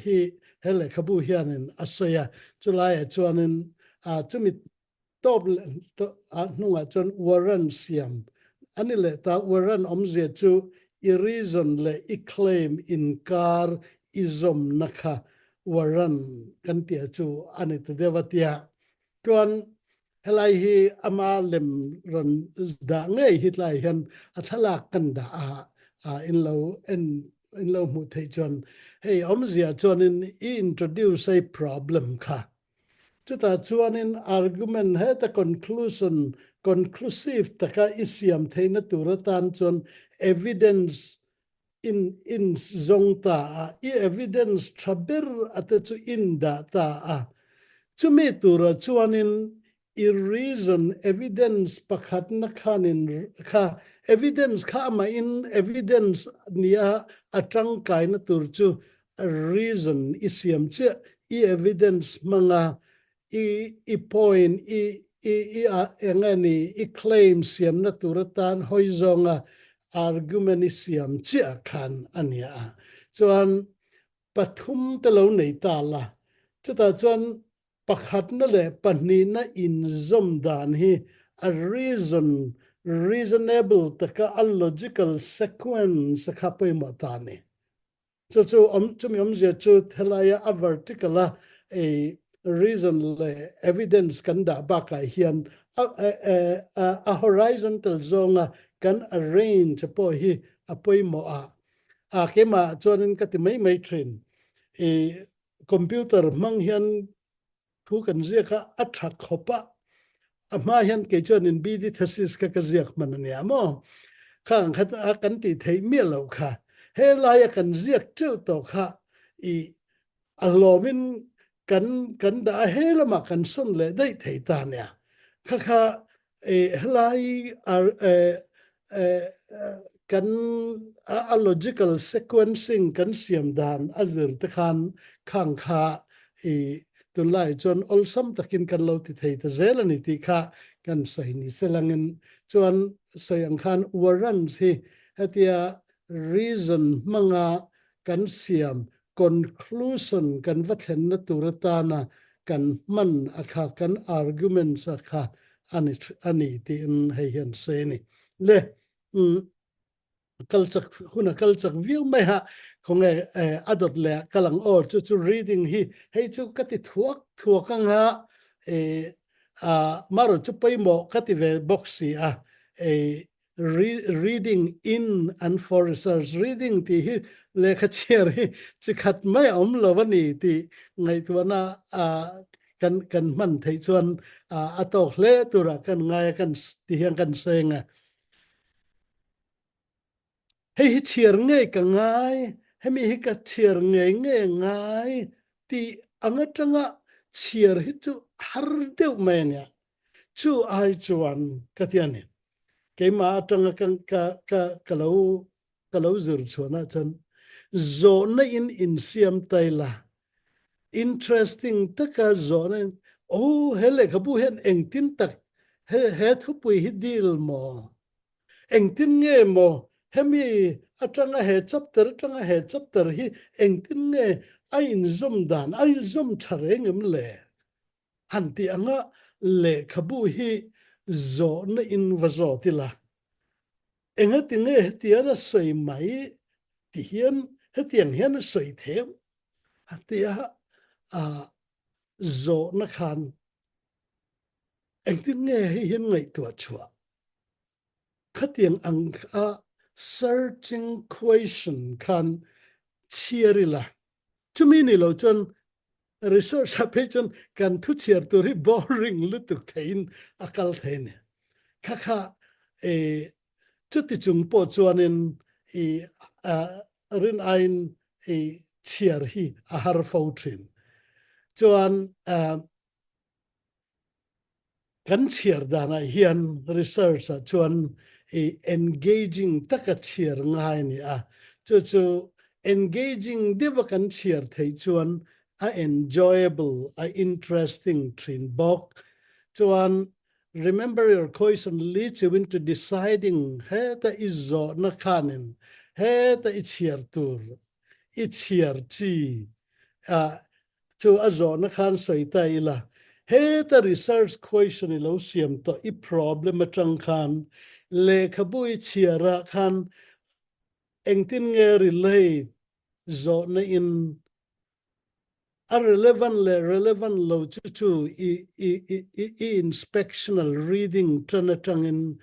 he hele khabu hianin asaya chulai chuanin chumi top nunga chon warran siam anile ta warran omzia chu I reason le I claim in car izom nakha warran kan tia chu anit devatia tuan helai hi ama lem ron da ngai hitlai hian athala kan da in lo mu thei chon hey omzia chon in introduce a problem kha chuta chuan in argument he the conclusion conclusive taka isiam theina turatan chon evidence in zongta I evidence traber atachu inda ta chumi tura chuanin I reason evidence pakhat na khanin kha evidence kha ma in evidence nia atang kai na tur chu a reason isiam che I evidence manga I point I engani I claim siam na turatan hoizonga argument isiam che khan ania chuan pathum telo nei ta la chuta chuan pakhat na le pahni na in zom dan hi a reasonable taka a logical sequence kha poi ma ta ni chu chumi zia chu thelaya a vertical a reason le evidence kan da ba ka hian a horizontal zonga kan arrange po hi a poi mo a kema chuanin kati mai train e computer mang hian thu kan zia kha athak khopa ama hian ke chuanin BD thesis ka ziak manania mo khang khat a kan ti thei mi lo kha he laia kan ziak treu to kha I alomin kan da helama kan son le dai thei ta nia kha helai kan a logical sequencing kan siam dan azir te khan khang kha tun lai chuan olsam takin kan lo ti thei ta zelani ti kha kan sai ni selangin chuan sayang khan warrants hi hatia reason manga kan siam conclusion kan vathen na turatana kan man akha kan arguments akha ani ti in hei hian se ni le culture huna culture view mai ha khonge adot le kalang or chu reading hi hei chu kati thuak ang ha maro chu paimo kati ve boxi reading in and for research reading ti hi le khachiar hi chi khat mai lawani ti ngai tuana kan man thei chuan atok hle tura kan ngai kan ti hian kan senga hei chiar ngai ka ngai hemi hi ka chiar ngai ti angatanga chiar hi chu har deuh mania chu ai chuan katiani keima atanga kan ka lo zur chuana chan zona in siam taila interesting taka zona hele khabu hen engtin tak he thupui hi dil mo engtin nge mo hemi atanga he chapter hi engtin nge ain zom dan ain zom tharengem le hanti anga le khabu hi zona in vazo tila engati nge hetiana soi mai ti hian hetiang hian soi them hatia zona khan engtin nge hi hian ngai tua chua khatiang ang searching question khan chiarila chumini lo chon research apechon kan thu chiar tori boring lutuk thein akal thein kha chuti chung po chuanin rin ain chiar hi a har fautrin chuan kan chiar dana hian research chuan engaging taka chiar ngai ni chu engaging deva kan chiar thei chuan enjoyable interesting trin bok chuan remember your question leads you into deciding heta izo na khanin heta ichiar tur ichiar chi chu azo na khan soita ila heta research question ilo siam to I problem atang khan le khabu ichiara khan engtin nge relate zo na in relevant lo chu inspectional reading tranatang in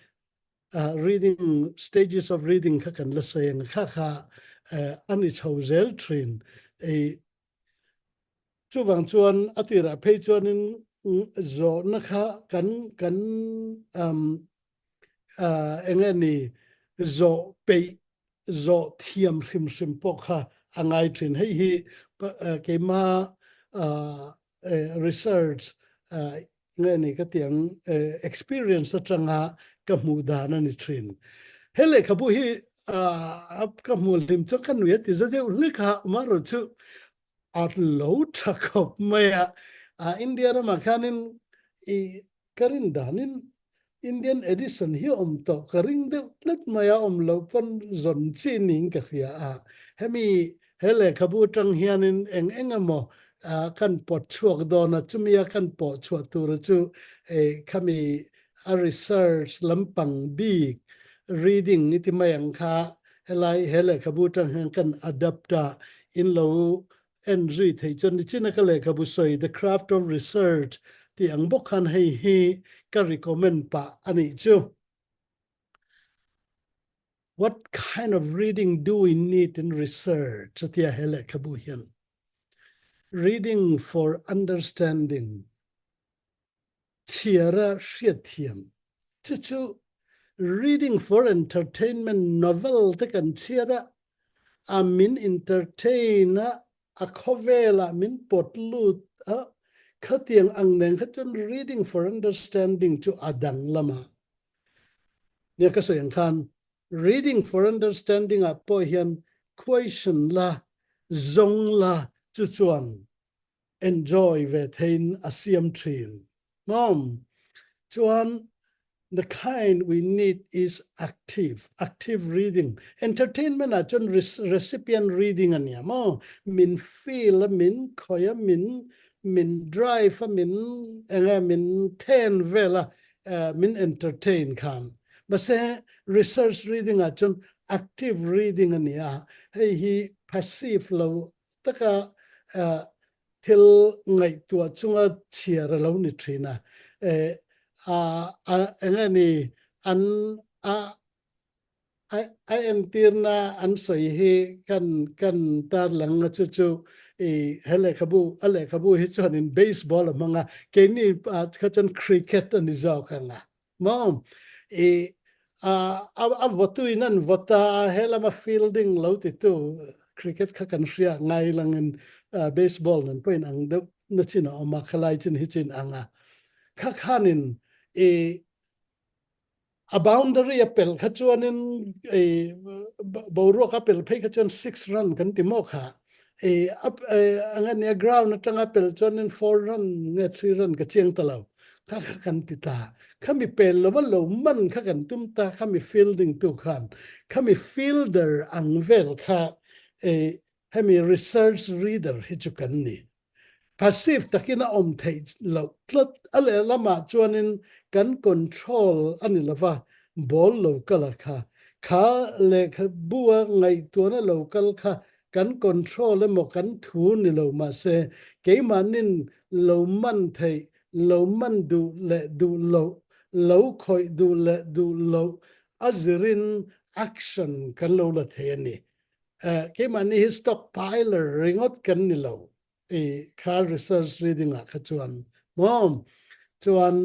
reading stages of reading khakan la sayang kha ani chauzel train chuwang chuan atira phei chuan in zo na kha kan enge ni zo pe zo thiam hrim po kha angai trin hei hi ke ma research nge ni ka tiang experience atanga ka mu da na ni trin hele khabu hi ap ka mu lim cho kan wi ti za de ul kha ma ro chu at lo thakop maya India ra makhanin I karin danin Indian edition hi to karing de let maya lo pan zon chi ning ka khia hemi hele khabu tang hianin engamo kan pot chuak do na chumia kan po chuak tur chu khami a research lampang big reading iti mayang kha helai hele khabu tang hian kan adapta in lo enri thei chon ni china ka le khabu soi the craft of research ti ang bok khan hei hi ka recommend pa ani chu what kind of reading do we need in research tia hele khabu hian reading for understanding thiara hriathiam chu reading for entertainment novel te kan thiara amin entertain a khovela min potlut khatiang angneng khachon reading for understanding to adang lama ne ka so yang khan reading for understanding a po hian question la zong la chu chuan enjoy ve thein asiam thin mom chuan the kind we need is active reading entertainment a chon recipient reading ania mo min feel min khoya min drive min min ten vela min entertain khan base research reading a chon active reading ania hei hi passive lo taka thil ngai tua chunga chiar lo ni thina engani an I entirna an soi hi kan tar lang chu hele khabu hi chon in baseball manga keni khachon cricket ani zaw kana mom a votu inan vota hela ma fielding lo ti tu cricket kha kan ria ngai lang in baseball nan point ang de na china ma khalai chin hi chin anga kha khanin a boundary apel khachuanin boru ka pel phei khachon 6 run kan ti mo kha angania ground atanga pel chonin 4 run nge 3 run ka chiang talaw kha kan ti ta khami pel lo man kha kan tum ta khami fielding tu khan khami fielder angvel kha hemi research reader hi chu kan ni passive takina thei lo tlat ale lama chuanin kan control ani lova ball local kha le bua ngai tuana local kha kan control mo kan thu ni lo ma se ke manin lo man thei lo man du le du lo khoi du le du lo azrin action kan lo la the ni ke mani stockpiler ringot kan ni lo car research reading a khachuan mom chuan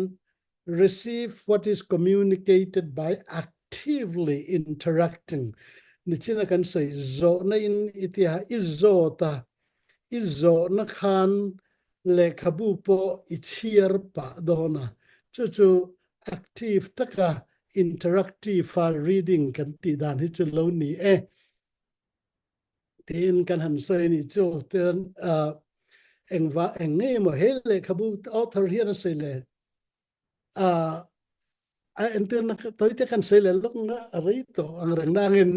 receive what is communicated by actively interacting nichina kan say zo na in itia izo na khan le khabu po ichiar pa dona chu active taka interactive reading kan ti dan hi chu lo ni tin kan han sai ni chu ten engwa enge mo hele khabu author here say le a interna toite kan say le lok nga reito ang rangangin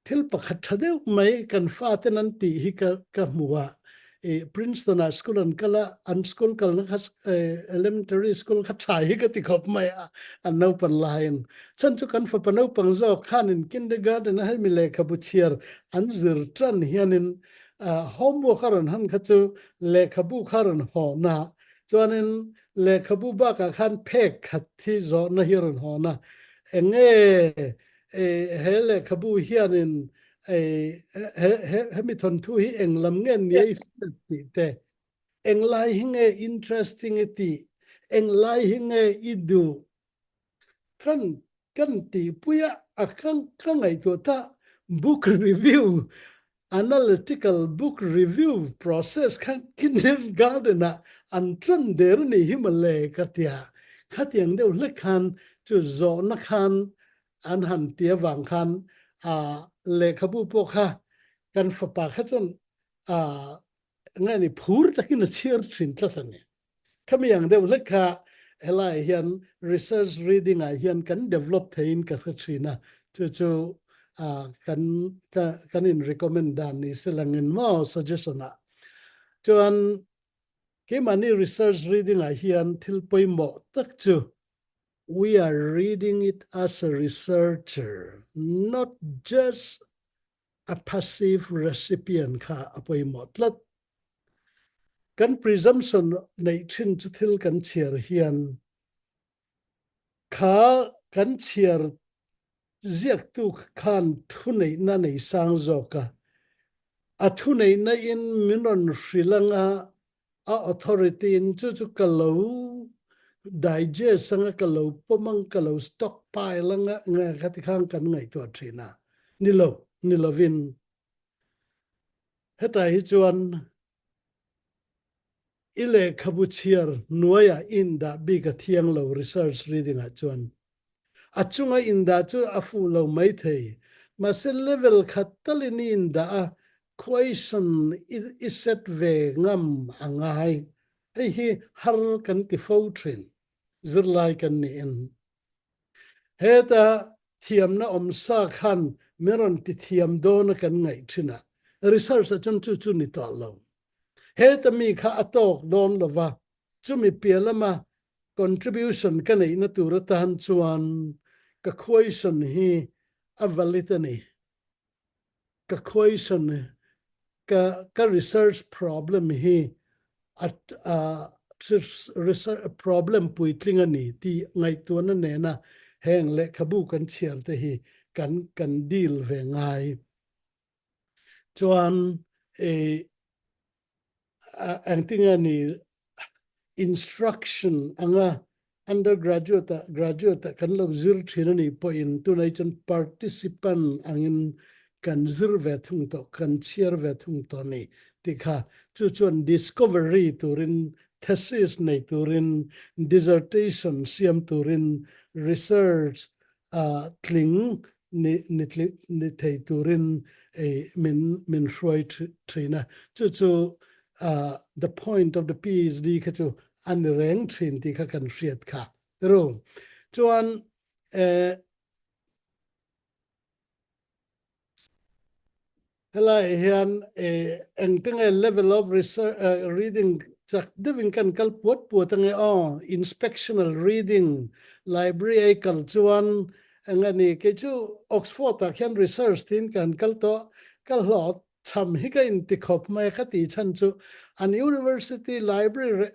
thil pakhat thade mai kan fa tenan ti hi ka muwa Princeton school an kala an school kal na elementary school kha thai hi ka ti khop mai an no pan line chan chu kan fa panau pang zo khan in kindergarten ha mi le khabu chiar an zir tran hianin homework karon han khachu le khabu karon ho na chuanin le khabu ba ka khan phek khat thi zo na hiron ho na enge hele khabu hianin hemi thon thu hi englam ngen ni te eng lai hinge interesting eti eng lai hinge idu kan ti puya akang kangai to ta book review analytical book review process kan kindergarten na antran der ni himale katia khatiang deu lekhan chu zo na khan an han tia wang khan le khabu po kha kan fapa khachon ngay ni phur takin na chiar thin tlatani kami yang deu lekha helai hian research reading a hian kan develop thein ka thina chu kan in recommend dan ni selangin mo suggestion a chuan ke mani research reading a hian thil poimo tak chu we are reading it as a researcher, not just a passive recipient kha apoimo tlat kan presumption nei thin chu thil kan chiar hian kha kan chiar ziak tu khan thu nei na nei sang zoka a thu nei na in minon shrilanga a authority in chu kalo digest sanga kalo pomang kalo stockpile langa nga khati khang kan ngai to thina nilovin heta hi chuan ile khabuchiar nuaya inda biga thiang lo research reading a chuan achunga inda chu afu lo mai thei masel level khatalini inda a question is set ve ngam angai hei hi har kan ti fotrin zirlai kan ni in heta thiam na omsa khan meron ti thiam don kan ngai thina research a chun chu ni to lo heta mi kha atok don lova chumi pialama contribution kan ei na tur tan chuan ka question hi avalitani ka question ka research problem hi at research problem puitlingani ti ngai tu na ne na heng le khabu kan chiar te hi kan deal ve ngai chuan angtingani instruction anga undergraduate graduate kan lo zir thinani point tu nai chan participant angin kan zir ve thung to kan chiar ve thung to ni tikha chu chon discovery turin thesis nei turin dissertation siam turin research tling ni thei turin min shroi trina chu the point of the PhD khachu an reng thin ti kha kan hriat kha ro chuan helai hian engting a level of research reading chak devin kan kal pot ange inspectional reading library ai kal chuan angani ke chu Oxford ta khian research tin kan kal to kal hlot cham hi ka in ti khop mai khati chan chu an university library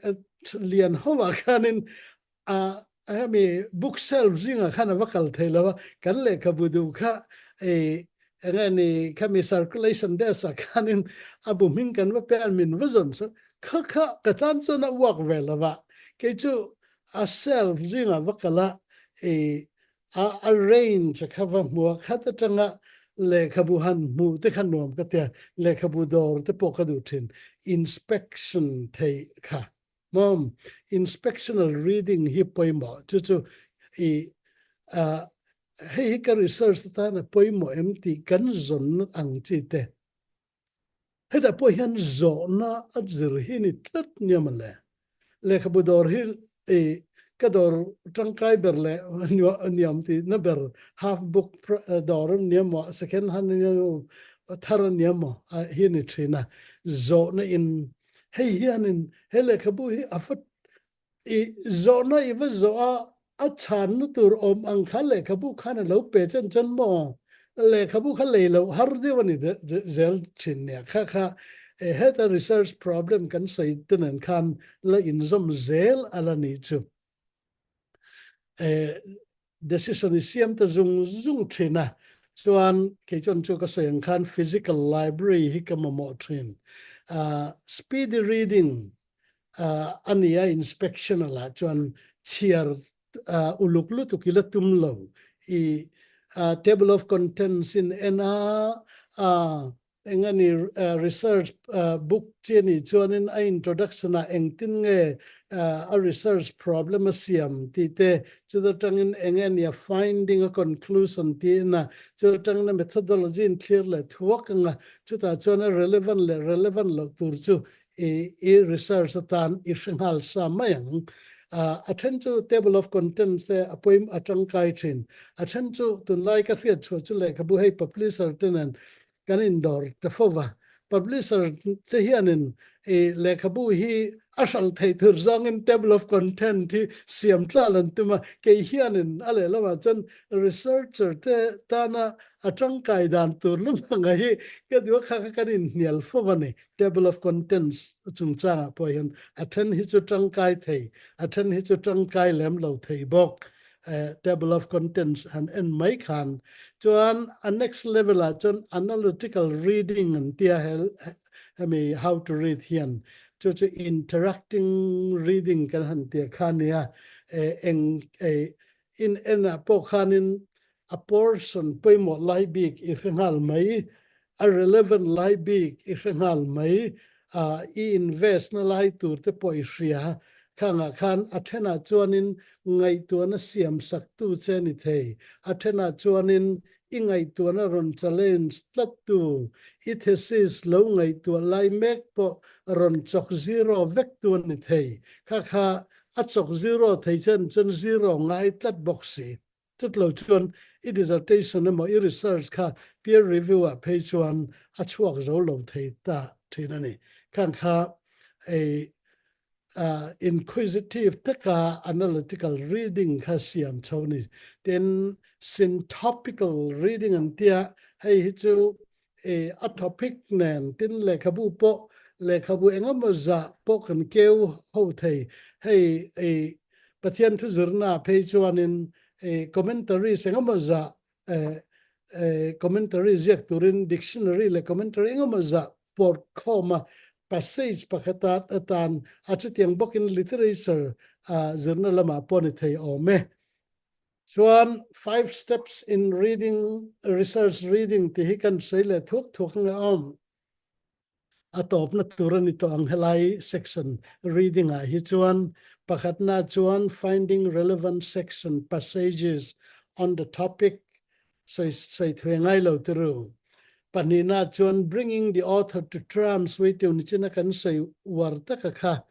lian howa khanin ami bookshelf zinga khana wakal theilawa kan le khabudu kha ngani kami circulation desa khanin abu min kan wa pe min wazon so kha katan so na work velawa ke chu a self zinga wakala arrange khava mu khata tanga le khabuhan mu te khanom ka te le khabu dor te pokadu thin inspection thei kha mom inspectional reading hi poimo chu hei ka research ta na poimo empty kan zon ang chi te heta po hian zo na azir hi ni tlat niamale le khabu dor hi kador tangkai berle niam ti na ber half book dor niam second hand thar niam hi ni thina zo na in hei hian in hele khabu hi afat zo na iwa zo a chan nu tur om ang khale khabu khana lo pe chen mo le khabu khale lo har de wani zel chin ne kha heta research problem kan sai tunan khan la in zom zel ala ni chu decision is siam ta zung thina chuan ke chon chu ka soyang khan physical library hi ka mo thin speed reading ania inspection la chuan chiar uluk lu tukila tumlo I table of contents in ena engani research book cheni chuanin a introduction a engtin nge a research problem siam ti te chudatangin engania finding a conclusion ti na chudatangin methodology in clear le thuakanga chuta chuan relevant lo tur chu I research tan ishangal samayang attend to table of contents apoim atangkai thin attend to like a fiat chu le kabu hey publisher tenen kan indoor the fova publisher te hianin le kabu hi asal thei thur zang in table of content hi siam tralan tuma ke hianin ale lama chan researcher te tana atangkai dan tur lum nga hi ke diwa kha kan in nial fova ni table of contents chung changa po hian attend hi chu tangkai thei attend hi chu tangkai lem lo thei bok table of contents and mai khan chuan a next level a chuan analytical reading and tia hel how to read hian chu interacting reading kan han tia khania in a po khanin a portion poimo lai big ifengal mai a relevant lai big ifengal mai I invest na lai tur te poi ria khanga khan athena chuanin ngai tuana siam sak tu cheni thei athena chuanin ingai tuana ron challenge tlat tu thesis lo ngai tu lai mek po ron chok zero vek tu ni thei kha a chok zero thei chen zero ngai tlat boxi tutlo chuan I dissertation mo I research kha peer review a page 1 a chuak zo lo thei ta thinani kan kha inquisitive taka analytical reading kha siam choni then syntopical reading and tia hey chu a topic nen tin lekhabu po lekhabu engamaza po kan keu ho thei hey pathian thu zurna page 1 in commentary engamaza commentary zek turin dictionary le commentary engamaza por comma passage pakhatat atan achutiang bokin literature zirna lama poni thei ome chuan 5 steps in reading research reading ti hikan seile thuk nga atop na turani to ang helai section reading a hi chuan pakhatna chuan finding relevant section passages on the topic sai thuengai lo turu panina chuan bringing the author to terms with you nichina kan sei warta kha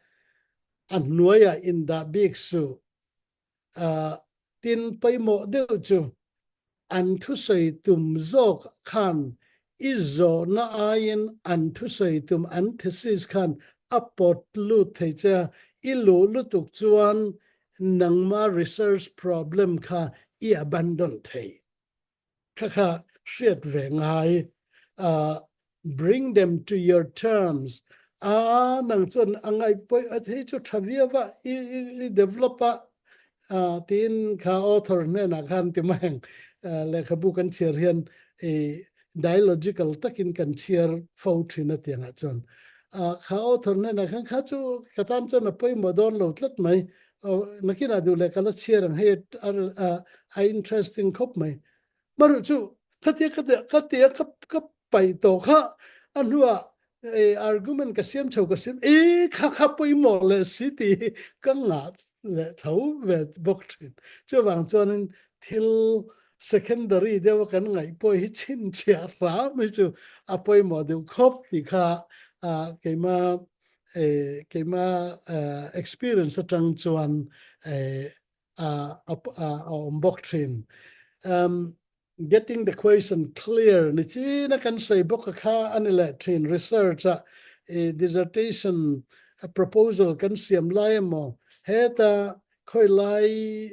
anuaya in the big su tin paimo deu chu an thu sei tum zok khan izo na ayin an thu sei tum anthesis khan apot lu thecha ilu lutuk chuan nangma research problem kha I abandon thei kha shiat ve ngai bring them to your terms nang chon angai poi athei chu thaviawa I developer tin kha author ne na khan ti mang lekhabu kan chiar hian dialogical takin kan chiar fo thina tianga chon kha author ne na khan kha chu katan chon poi modon lo tlat mai nakina du le kala chiar ang he interesting khop mai maru chu khatia kap pai to kha anua argument ka siam chho ka sim kha poi mo le city kanga le thau ve doctrine chu wang chuan thil secondary dewa kan ngai poi hi chin chia ra mi chu apoi mo de khop ti kha keima experience atang chuan doctrine getting the question clear ni china kan sei boka kha anile thin research dissertation proposal kan siam lai mo heta khoi lai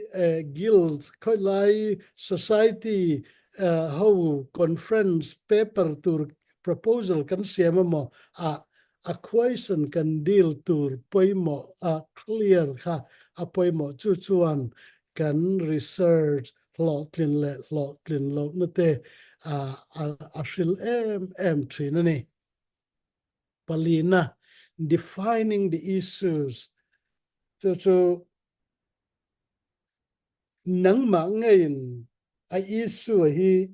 guild khoi lai society how conference paper tur proposal kan siam mo a question kan deal tur poimo clear kha a poimo chu chuan kan research tlin lo nate a shil em trinani palina defining the issues cho nang ma ngain a issue hi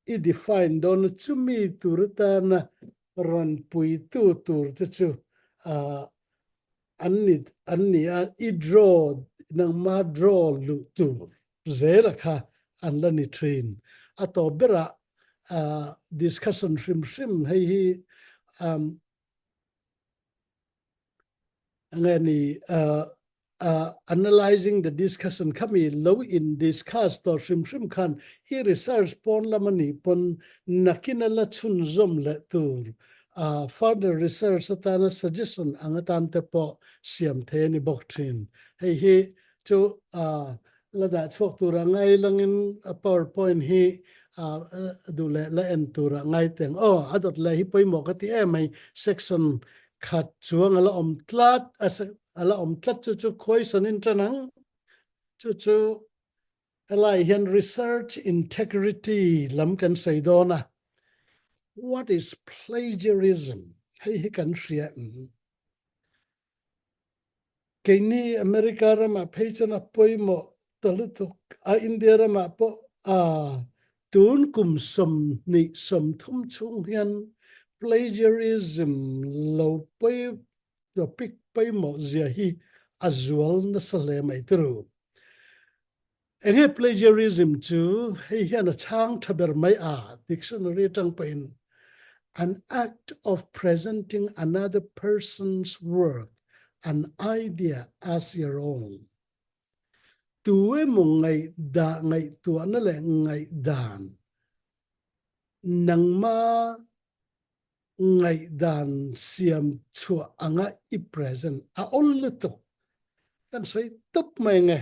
I define don chumi turta na ron pui tu tur chu anni I draw nang ma draw lu tur zela kha an la ni train ato bera discussion shrim hei ngani analyzing the discussion kami low in discuss to shrim khan I research pon lamani pon nakina la chun zom le tur further research atana suggestion angatan te po siam the ni doctrine hei chu la da chok tura ngai langin PowerPoint hi du le la en tura ngai teng adot la hi poi mo ka ti mai section khat chuang ala tlat ala tlat chu khoi sanin tranang chu ala hian research integrity lam kan saidona what is plagiarism hei kan ria keini America rama pheichana poimo talutuk India rama po tun kum som ni som thum chung hian plagiarism lo poi topic poi mo zia hi azual na sale mai tru enge plagiarism chu hei hian a chang thaber mai dictionary tang pain an act of presenting another person's work an idea as your own tuwe mo ngai tu na le ngai dan nang ma ngai dan siam chua anga I present all to kan sei top mai nge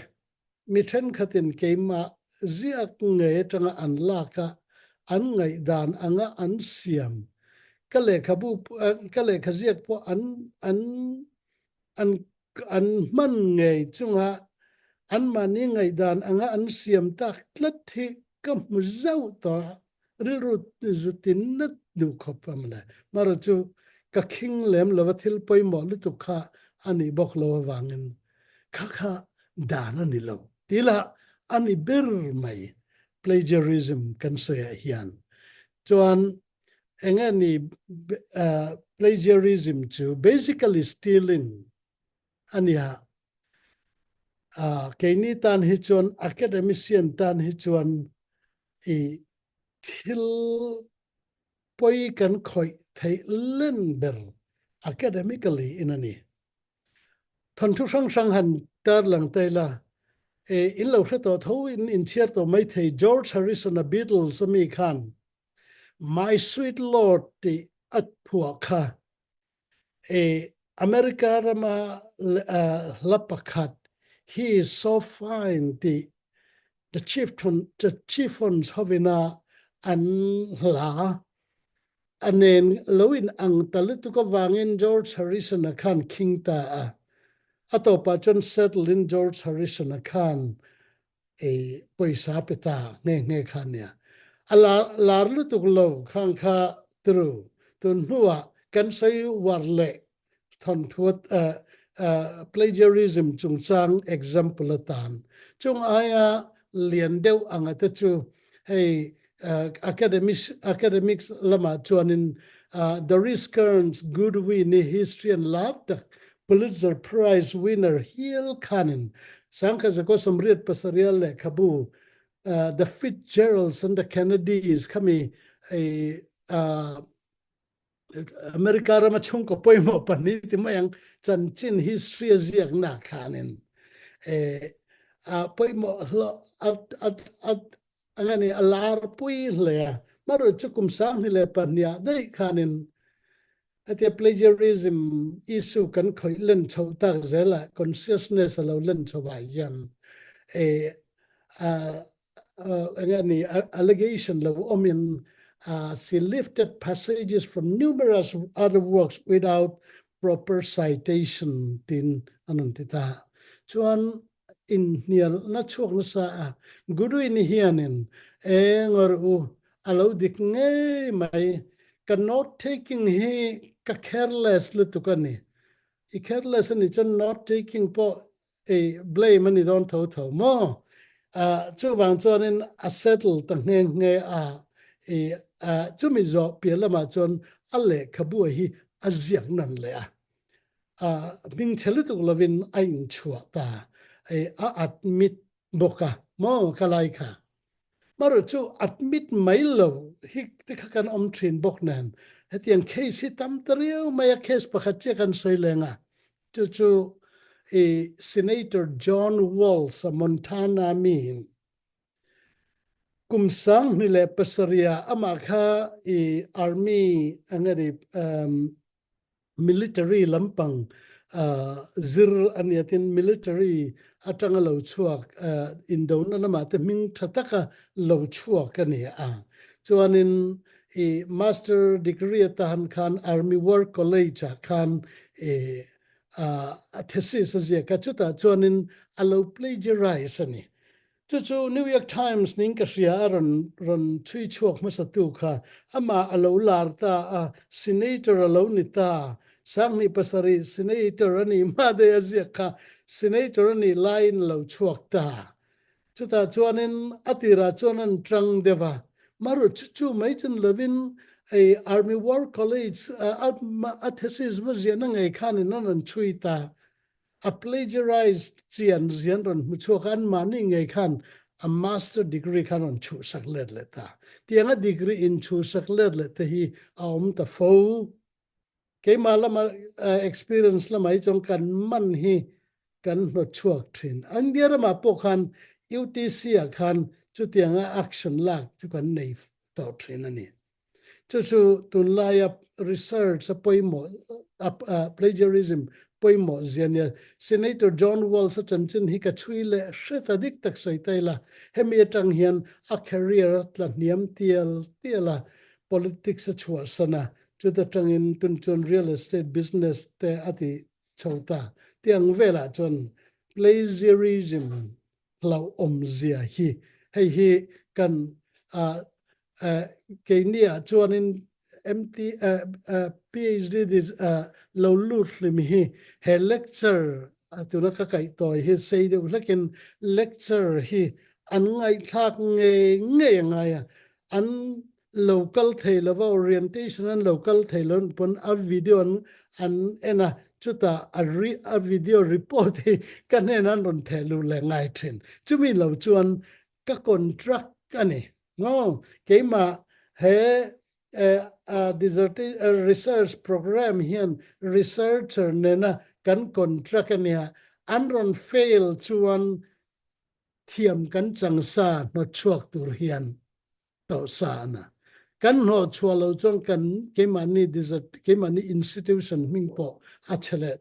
mi then khatin keima ziak nge tanga an la ka an ngai dan anga an siam kale khabu kale khaziak po an man nge chunga an mani ngai dan anga an siam tak tlat thi kam zau to rirut zutin nat du khopam la maro chu ka king lem lavathil poi mo lu tu kha ani bok lo wangin kha dan ani lo tila ani ber mai plagiarism kan soya hian chuan engani plagiarism chu basically stealing ania keini tan hi chuan academician tan hi chuan thil poi kan khoi thei len ber academically inani thon thu sang han tar lang taila in lo to tho in chiar to mai thei George Harrison a Beatles ami khan my sweet lord ti at phua kha America rama lapakhat he is so fine the chieftains havina an la anen loin ang talutu ko wangin George Harrison a khan king ta ato pa chon settle in George Harrison a khan poisa peta nge khan ya alar lu tu lo khang kha tru tun huwa kan sai warle thon thuat plagiarism chung chang example tan chung aya lian deu anga te chu hey academics lama chuanin Doris Kearns Goodwin History and Love the Pulitzer Prize winner Hill Cannon sangka zako somriat pasarial le kabu the Fitzgeralds and the Kennedys kami America rama chung ko poimo paniti mayang chanchin history ziak na khanin poimo lo at angani alar pui le maro chukum sang le pania dei khanin atia plagiarism issue kan khoi len chho tak zela consciousness alo len chawai yan angani allegation lo omin she lifted passages from numerous other works without proper citation tin anantita chuan in nial na chuak na sa guru in hianin engor u alo dik nge mai cannot taking he ka careless lu tu kan ni I careless ni chon not taking po blame ani don tho mo chu wang chon in a settle tang nge chu mi zo pi lama chon ale khabu hi aziak nan le ming chelu tu lovin ain chua ta admit boka mo kalai kha maru chu admit mai lo hi ti kha kan trin bok nan hetian case hi tam trio maya case pakhat che kan soilenga chu Senator John Walls Montana min kumsang ni le pasaria ama kha army angari military lampang zir aniatin military atanga lo chuak indona lama te ming thataka lo chuak ani chuanin master degree tahan khan army war college khan thesis azia ka chuta chuanin alo plagiarize ani chu New York Times ning ka ria ron thui chuak masatu kha ama alo larta senator alo nita sangni pasari senator ani made azia kha senator ani line lo chuak ta chuta chuanin atira chuanan trang deva maru chu mai chun lovin army war college a thesis was yana ngai khan nan chui ta a plagiarized chian zian ron muchukan mani ngai khan a master degree khan on chu saklet leta tianga degree in chu saklet leta hi ta fo ke malama experience la mai chong kan man hi kan no chuak thin andiara ma po khan UTC khan chu tianga action lak chu kan nei to thin ani chu tunlaya research apoimo plagiarism poimo ziania Senator John Walls chanchin hi ka chuile shreta dik tak soitaila hemi atang hian a career tla niam tiela politics a chua sana chu ta tangin tun real estate business te ati chauta tiang vela chon plagiarism lau zia hi kan kenia chuanin PhD this low lut lim hi he lecture tuna ka kai toy hi sei de lakin lecture hi an ngai thak nge ngai an local thailova orientation and local thailon pon a video an ena chuta a video report hi kanena non thailu le ngai thin chumi lo chuan ka contract ani no keima he research program hian researcher nena kan contract ania anron fail chuan thiam kan changsa no chuak tur hian to sana kan no chualo chong kan kemani institution mingpo achale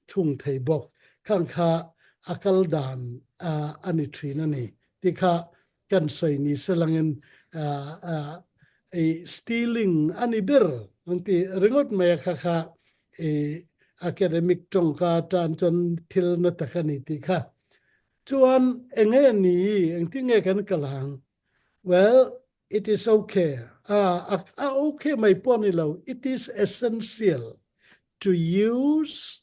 thung thei bok khang kha akal dan ani thina ni tikha kan sei ni selangin stealing ani ber anti ringot maya kha academic tongka tan chon thil na takani tikha chuan enge ni engtinge kan kalang well it is okay okay my ponilo it is essential to use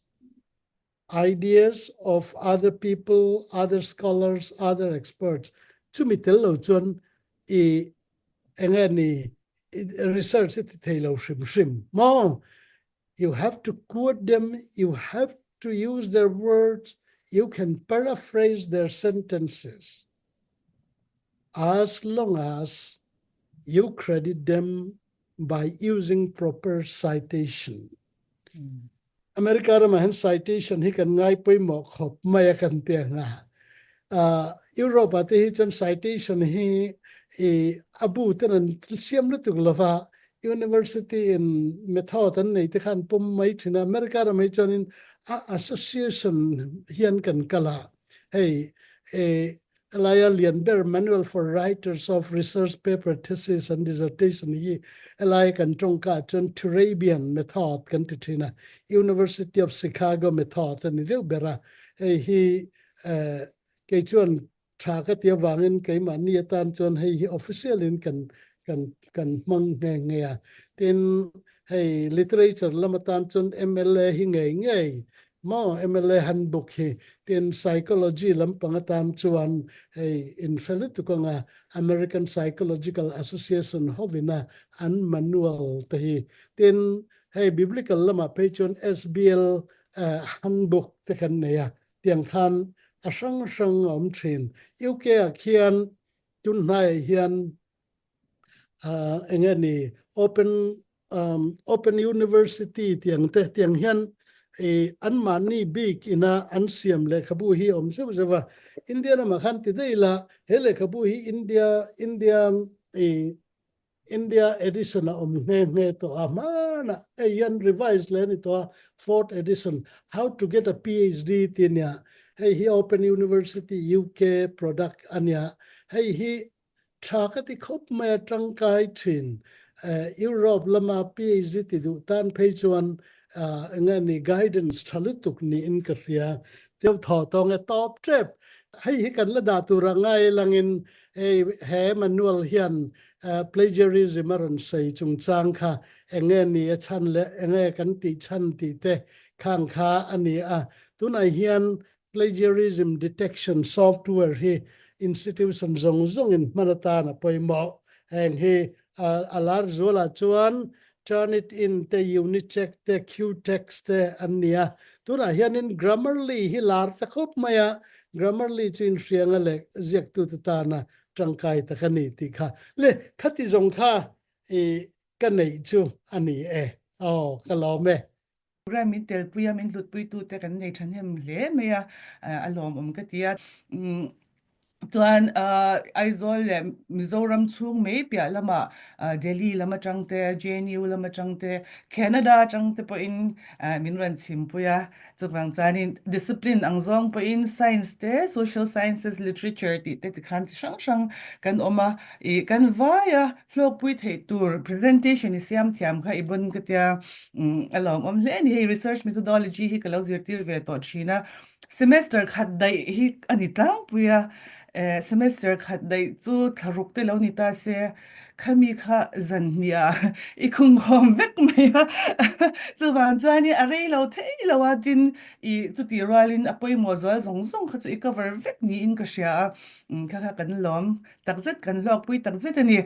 ideas of other people, other scholars, other experts to mitelo chuan engeni research it thailo shrim mo you have to quote them, you have to use their words, you can paraphrase their sentences as long as you credit them by using proper citation. America ramahan citation hi kan ngai poi mo khop maya kan te nga Europe ate hi chon citation hi abu tan siam lu tu lova university in method an nei te khan pum mai thina America ramai chon in association hian kan kala hey Elia Lienberg Manual for Writers of Research Paper, Thesis and Dissertation hi Elia kan tongka chon Turabian method kan titina University of Chicago method ani reu bera hi ke chon tha ka tia wangin ke mani tan chon hi official in kan mang nge tin hey literature lamatan chun MLA hi ngei mo MLA handbook hi tin psychology lampangatan chuan hey in fellow to konga American Psychological Association hovina an manual te hi tin hey biblical lama pe chun SBL handbook te kan ne ya tiang khan asang sang om thin UK a khian chun nai hian engani open university tiang te tiang hian an mani big ina an siam le khabu hi om se wa India na makhan ti deila hele khabu hi India edition om nge to amana yan revised le ni to fourth edition how to get a PhD tinya hey hi open university UK product anya hey hi thakati khop me tangkai thin Europe lama PhD ti du tan phei chuan ngani guidance thalutuk ni in ka ria teu tho tong a top trap hei kan la da tu rangai langin he manual hian plagiarism aron sei chung chang kha engani a chan le enge kan ti chan ti te khang kha ani a tunai hian plagiarism detection software hi institution zong in manata na poimo heng hi alar zola chuan turn it in te unit check te q text te ania tuna hianin grammarly hi lar ta khop maya grammarly chin rianga le ziak tu ta na tangkai ta khani ti kha le khati zong kha ka nei chu ani kalome program min tel puya min lut pui tu te kan nei than hem hle me ya alom ka tia chuan Aizawl le Mizoram chung mai pia lama Delhi lama changte JNU lama changte Canada changte po in min ran chim puya chuwang chanin discipline angzong po in science te social sciences literature ti te khan sang kan oma kan vaya hlok pui thei tur presentation is siam thiam kha ibon ka tia alom hle ni research methodology hi kalo zirtir ve to china semester khat dai hi anitang puya semester khat dai chu tharuk te lo ni ta se khami kha zania ikhung hom vek maya chu wan chani arei lo thei lo wa tin chu ti roalin apoi mo zol zong kha chu i cover vek ni in ka sha kha kan lom takzet kan lok pui takzet ani